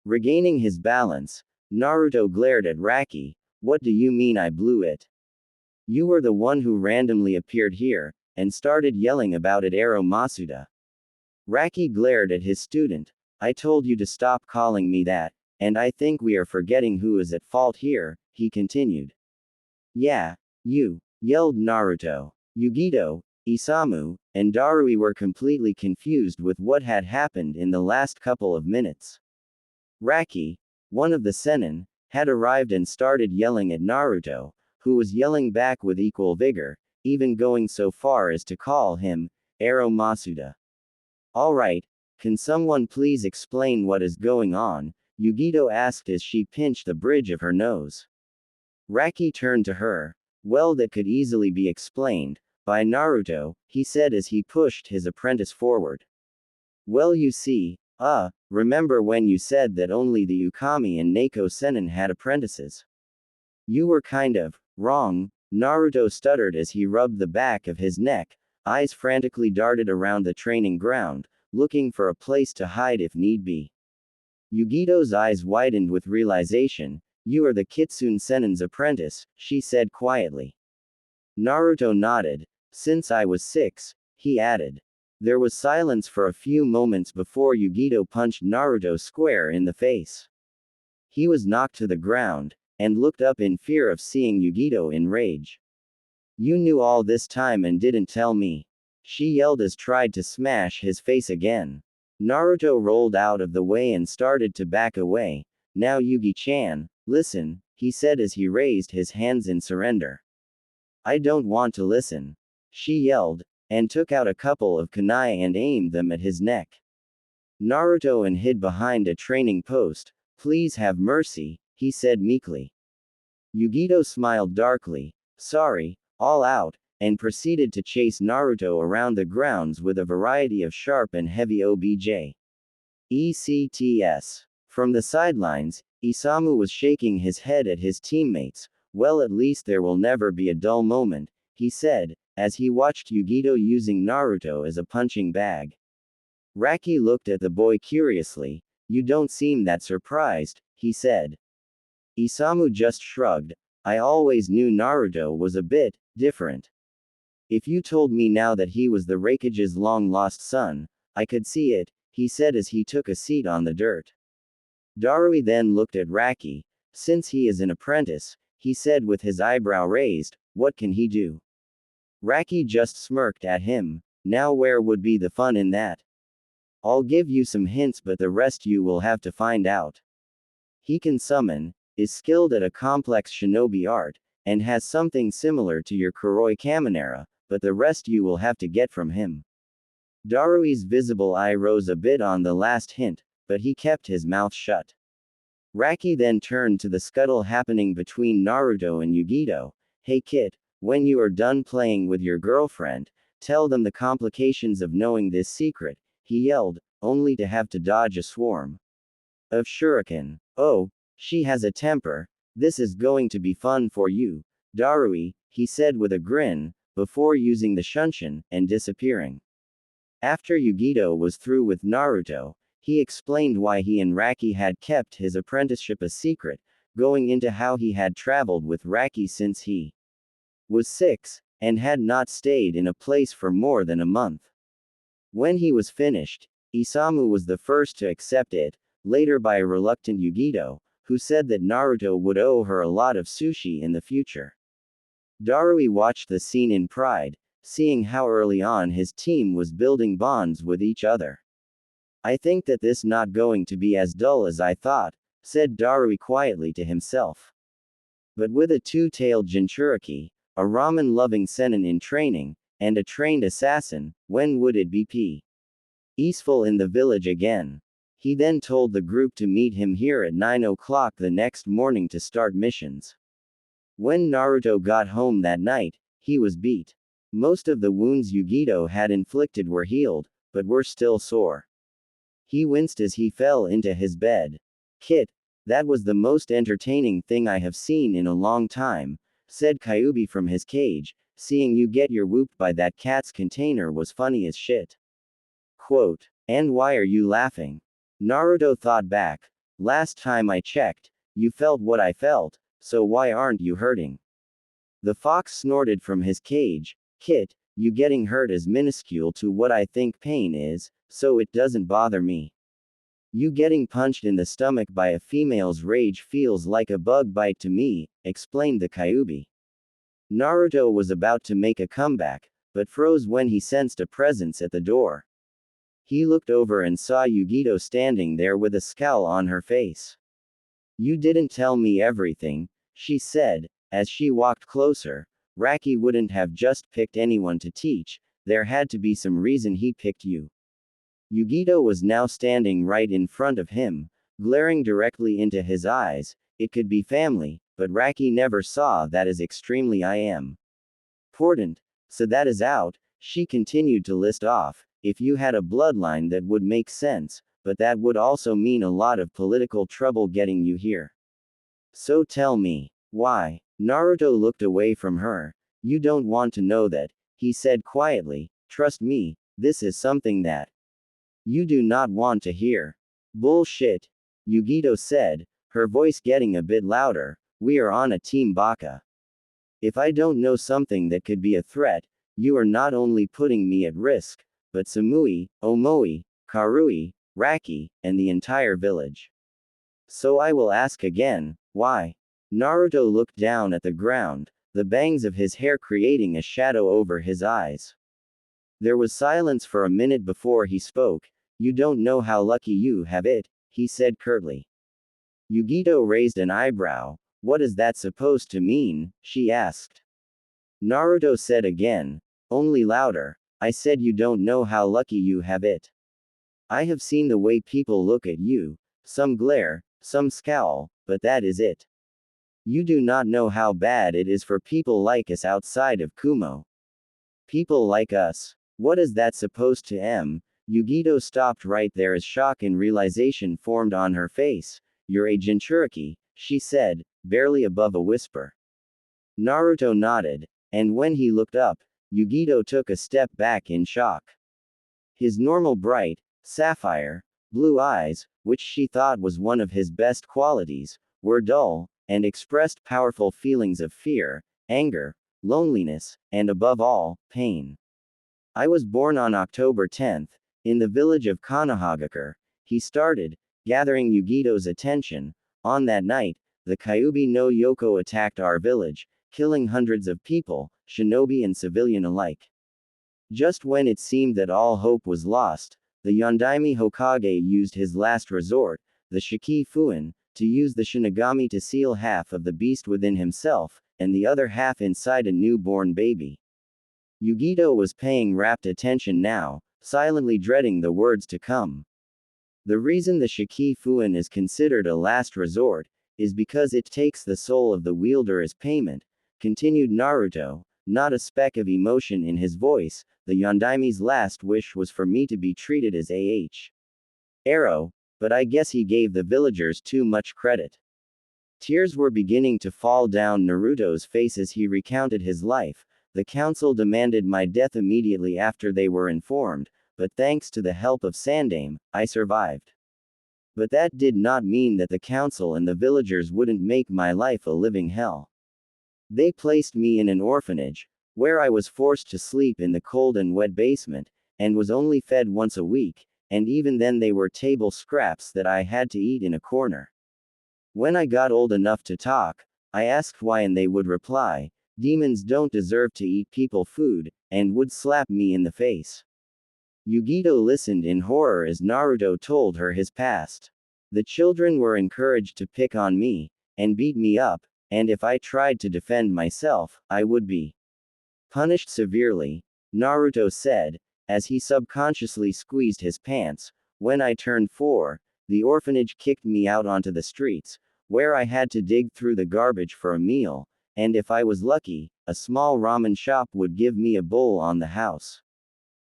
Regaining his balance, Naruto glared at Raki. What do you mean I blew it? You were the one who randomly appeared here, and started yelling about it, Masuda. Raki glared at his student. I told you to stop calling me that, and I think we are forgetting who is at fault here, he continued. Yeah, you, yelled Naruto. Yugito, Isamu, and Darui were completely confused with what had happened in the last couple of minutes. Raki, one of the Sennin, had arrived and started yelling at Naruto, who was yelling back with equal vigor, even going so far as to call him, Masuda. Alright, can someone please explain what is going on? Yugito asked as she pinched the bridge of her nose. Raki turned to her. Well, that could easily be explained, by Naruto, he said as he pushed his apprentice forward. Well, you see, remember when you said that only the Ukami and Neko Sennin had apprentices? You were kind of wrong, Naruto stuttered as he rubbed the back of his neck. Eyes frantically darted around the training ground, looking for a place to hide if need be. Yugito's eyes widened with realization. You are the Kitsune Sennin's apprentice, she said quietly. Naruto nodded. Since I was 6, he added. There was silence for a few moments before Yugito punched Naruto square in the face. He was knocked to the ground, and looked up in fear of seeing Yugito in rage. You knew all this time and didn't tell me. she yelled as tried to smash his face again. Naruto rolled out of the way and started to back away. Now Yugi-chan, listen, he said as he raised his hands in surrender. I don't want to listen. She yelled, and took out a couple of kunai and aimed them at his neck. Naruto and hid behind a training post. Please have mercy, he said meekly. Yugito smiled darkly, sorry, all out, and proceeded to chase Naruto around the grounds with a variety of sharp and heavy OBJ. ECTS. From the sidelines, Isamu was shaking his head at his teammates. Well, at least there will never be a dull moment, he said, as he watched Yugito using Naruto as a punching bag. Raki looked at the boy curiously. You don't seem that surprised, he said. Isamu just shrugged. I always knew Naruto was a bit different. If you told me now that he was the Raikage's long-lost son, I could see it, he said as he took a seat on the dirt. Darui then looked at Raki. Since he is an apprentice, he said with his eyebrow raised, what can he do? Raki just smirked at him. Now where would be the fun in that? I'll give you some hints, but the rest you will have to find out. He can summon, is skilled at a complex shinobi art, and has something similar to your Kuroi Kaminara, but the rest you will have to get from him. Darui's visible eye rose a bit on the last hint, but he kept his mouth shut. Raki then turned to the scuttle happening between Naruto and Yugito. Hey kid, when you are done playing with your girlfriend, tell them the complications of knowing this secret, he yelled, only to have to dodge a swarm of shuriken. Oh, she has a temper. This is going to be fun for you, Darui, he said with a grin, before using the shunshin, and disappearing. After Yugito was through with Naruto, he explained why he and Raki had kept his apprenticeship a secret, going into how he had traveled with Raki since he was 6, and had not stayed in a place for more than a month. When he was finished, Isamu was the first to accept it, later by a reluctant Yugito, who said that Naruto would owe her a lot of sushi in the future. Darui watched the scene in pride, seeing how early on his team was building bonds with each other. I think that this not going to be as dull as I thought, said Darui quietly to himself. But with a two-tailed Jinchuriki, a ramen-loving senin in training, and a trained assassin, when would it be peaceful in the village again? He then told the group to meet him here at 9 o'clock the next morning to start missions. When Naruto got home that night, he was beat. Most of the wounds Yugito had inflicted were healed, but were still sore. He winced as he fell into his bed. Kit, that was the most entertaining thing I have seen in a long time, said Kyubi from his cage. Seeing you get your whooped by that cat's container was funny as shit. Quote. And why are you laughing? Naruto thought back. Last time I checked, you felt what I felt, so why aren't you hurting? The fox snorted from his cage. Kit, you getting hurt is minuscule to what I think pain is, so it doesn't bother me. You getting punched in the stomach by a female's rage feels like a bug bite to me, explained the Kyubi. Naruto was about to make a comeback, but froze when he sensed a presence at the door. He looked over and saw Yugito standing there with a scowl on her face. You didn't tell me everything, she said, as she walked closer. Raki wouldn't have just picked anyone to teach, there had to be some reason he picked you. Yugito was now standing right in front of him, glaring directly into his eyes. It could be family, but Raki never saw that as extremely important. So that is out, she continued to list off. If you had a bloodline that would make sense, but that would also mean a lot of political trouble getting you here. So tell me, why? Naruto looked away from her. You don't want to know that, he said quietly. Trust me, this is something that you do not want to hear. Bullshit, Yugito said, her voice getting a bit louder. We are on a team Baka. If I don't know something that could be a threat, you are not only putting me at risk, but Samui, Omoi, Karui, Raki, and the entire village. So I will ask again, why? Naruto looked down at the ground, the bangs of his hair creating a shadow over his eyes. There was silence for a minute before he spoke. You don't know how lucky you have it, he said curtly. Yugito raised an eyebrow. What is that supposed to mean? She asked. Naruto said again, only louder. I said you don't know how lucky you have it. I have seen the way people look at you. Some glare, some scowl, but that is it. You do not know how bad it is for people like us outside of Kumo. People like us. What is that supposed to mean? Yugito stopped right there as shock and realization formed on her face. You're a Jinchuriki, she said, barely above a whisper. Naruto nodded, and when he looked up, Yugito took a step back in shock. His normal bright, sapphire, blue eyes, which she thought was one of his best qualities, were dull, and expressed powerful feelings of fear, anger, loneliness, and above all, pain. I was born on October 10th, in the village of Konoha, he started, gathering Yugito's attention. On that night, the Kyuubi no Yoko attacked our village, killing hundreds of people, shinobi and civilian alike. Just when it seemed that all hope was lost, the Yondaime Hokage used his last resort, the Shiki Fuin, to use the Shinigami to seal half of the beast within himself, and the other half inside a newborn baby. Yugito was paying rapt attention now, silently dreading the words to come. The reason the Shiki Fuin is considered a last resort, is because it takes the soul of the wielder as payment, continued Naruto, not a speck of emotion in his voice. The Yondaime's last wish was for me to be treated as arrow, but I guess he gave the villagers too much credit. Tears were beginning to fall down Naruto's face as he recounted his life. The council demanded my death immediately after they were informed, but thanks to the help of Sandaime, I survived. But that did not mean that the council and the villagers wouldn't make my life a living hell. They placed me in an orphanage, where I was forced to sleep in the cold and wet basement, and was only fed once a week, and even then they were table scraps that I had to eat in a corner. When I got old enough to talk, I asked why and they would reply, demons don't deserve to eat people food, and would slap me in the face. Yugito listened in horror as Naruto told her his past. The children were encouraged to pick on me, and beat me up, and if I tried to defend myself, I would be punished severely, Naruto said, as he subconsciously squeezed his pants. When I turned 4, the orphanage kicked me out onto the streets, where I had to dig through the garbage for a meal, and if I was lucky, a small ramen shop would give me a bowl on the house.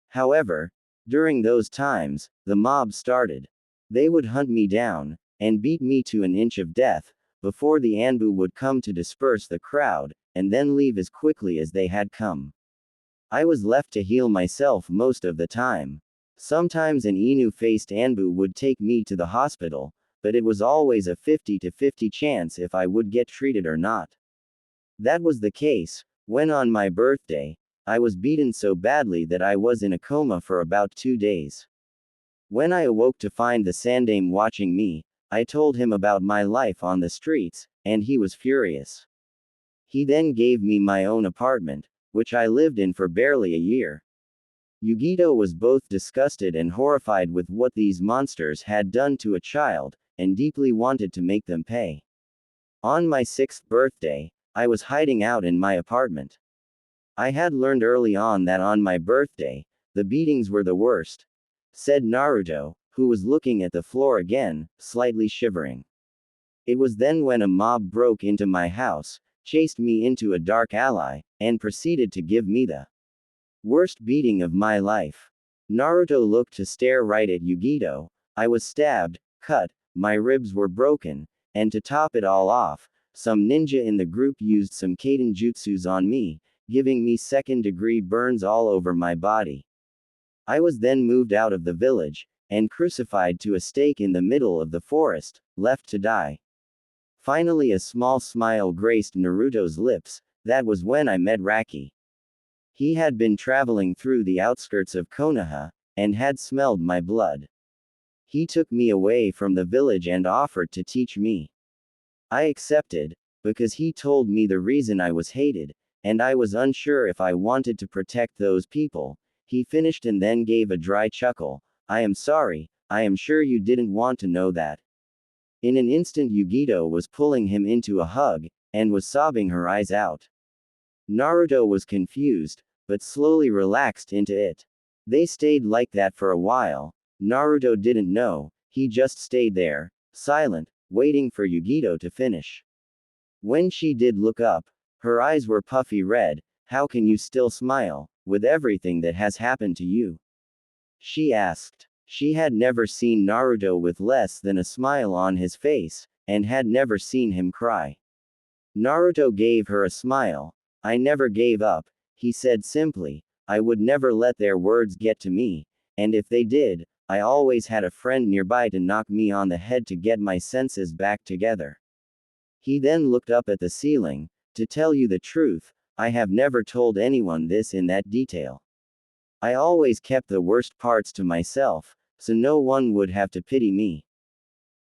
However, during those times, the mob started. They would hunt me down, and beat me to an inch of death, before the Anbu would come to disperse the crowd, and then leave as quickly as they had come. I was left to heal myself most of the time. Sometimes an Inu-faced Anbu would take me to the hospital, but it was always a 50-50 chance if I would get treated or not. That was the case, when on my birthday, I was beaten so badly that I was in a coma for about 2 days. When I awoke to find the Sandaime watching me, I told him about my life on the streets, and he was furious. He then gave me my own apartment, which I lived in for barely a year. Yugito was both disgusted and horrified with what these monsters had done to a child, and deeply wanted to make them pay. On my 6th birthday, I was hiding out in my apartment. I had learned early on that on my birthday, the beatings were the worst, said Naruto, who was looking at the floor again, slightly shivering. It was then when a mob broke into my house, chased me into a dark alley, and proceeded to give me the worst beating of my life. Naruto looked to stare right at Yugito. I was stabbed, cut, my ribs were broken, and to top it all off, some ninja in the group used some kaiden jutsus on me, giving me second-degree burns all over my body. I was then moved out of the village, and crucified to a stake in the middle of the forest, left to die. Finally a small smile graced Naruto's lips. That was when I met Raki. He had been traveling through the outskirts of Konoha, and had smelled my blood. He took me away from the village and offered to teach me. I accepted, because he told me the reason I was hated, and I was unsure if I wanted to protect those people, he finished and then gave a dry chuckle. I am sorry, I am sure you didn't want to know that. In an instant Yugito was pulling him into a hug, and was sobbing her eyes out. Naruto was confused, but slowly relaxed into it. They stayed like that for a while. Naruto didn't know, he just stayed there, silent, waiting for Yugito to finish. When she did look up, her eyes were puffy red. How can you still smile, with everything that has happened to you? She asked. She had never seen Naruto with less than a smile on his face, and had never seen him cry. Naruto gave her a smile. I never gave up, he said simply. I would never let their words get to me, and if they did, I always had a friend nearby to knock me on the head to get my senses back together. He then looked up at the ceiling. To tell you the truth, I have never told anyone this in that detail. I always kept the worst parts to myself, so no one would have to pity me.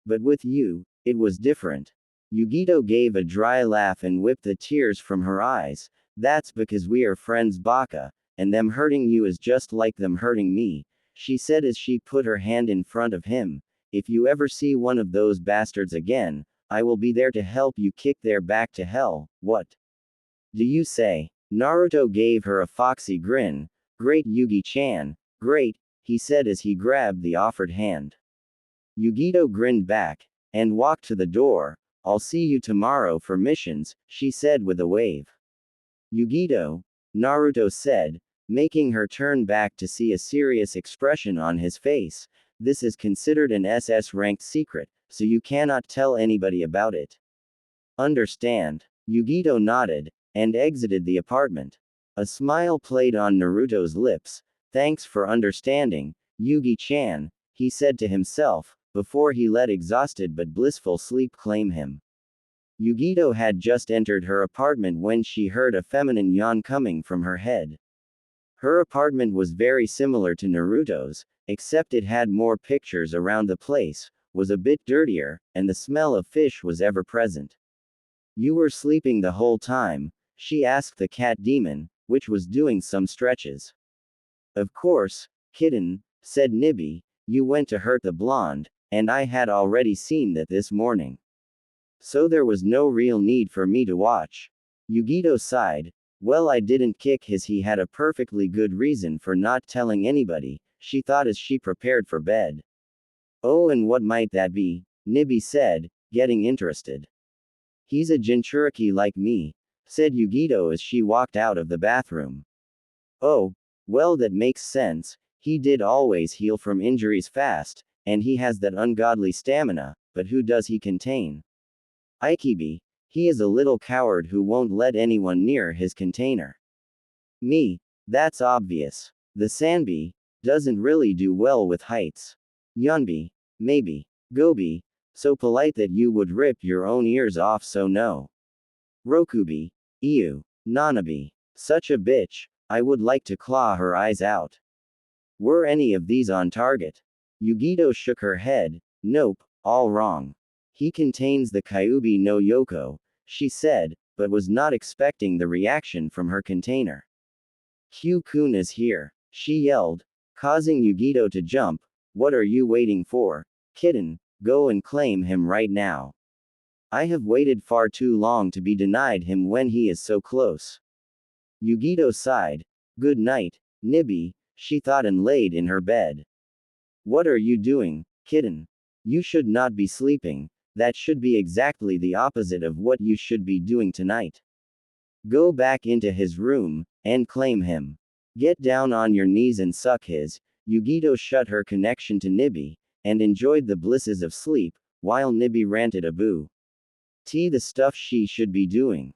But with you, it was different. Yugito gave a dry laugh and whipped the tears from her eyes. That's because we are friends, Baka, and them hurting you is just like them hurting me, she said as she put her hand in front of him. If you ever see one of those bastards again, I will be there to help you kick their back to hell. What do you say? Naruto gave her a foxy grin. Great, Yugi-chan, great, he said as he grabbed the offered hand. Yugito grinned back, and walked to the door. I'll see you tomorrow for missions, she said with a wave. Yugito, Naruto said, making her turn back to see a serious expression on his face. This is considered an SS-ranked secret, so you cannot tell anybody about it. Understand? Yugito nodded, and exited the apartment. A smile played on Naruto's lips. Thanks for understanding, Yugi-chan, he said to himself, before he let exhausted but blissful sleep claim him. Yugito had just entered her apartment when she heard a feminine yawn coming from her head. Her apartment was very similar to Naruto's, except it had more pictures around the place, was a bit dirtier, and the smell of fish was ever present. You were sleeping the whole time? She asked the cat demon, which was doing some stretches. Of course, kitten, said Nibby, you went to hurt the blonde, and I had already seen that this morning. So there was no real need for me to watch. Yugito sighed. Well, I didn't kick his. He had a perfectly good reason for not telling anybody, she thought as she prepared for bed. Oh, and what might that be? Nibby said, getting interested. He's a Jinchuriki like me, said Yugito as she walked out of the bathroom. Oh, well, that makes sense. He did always heal from injuries fast, and he has that ungodly stamina, but who does he contain? Ikibi. He is a little coward who won't let anyone near his container. Me. That's obvious. The Sanbi doesn't really do well with heights. Yunbi. Maybe. Gobi. So polite that you would rip your own ears off, so no. Rokubi. Ew. Nanabi. Such a bitch. I would like to claw her eyes out. Were any of these on target? Yugito shook her head. Nope, all wrong. He contains the Kyuubi no Yoko, she said, but was not expecting the reaction from her container. Q-kun is here, she yelled, causing Yugito to jump. What are you waiting for? Kitten, go and claim him right now. I have waited far too long to be denied him when he is so close. Yugito sighed. Good night, Nibby, she thought and laid in her bed. What are you doing, kitten? You should not be sleeping. That should be exactly the opposite of what you should be doing tonight. Go back into his room, and claim him. Get down on your knees and suck his. Yugito shut her connection to Nibby, and enjoyed the blisses of sleep, while Nibby ranted a boo. The stuff she should be doing.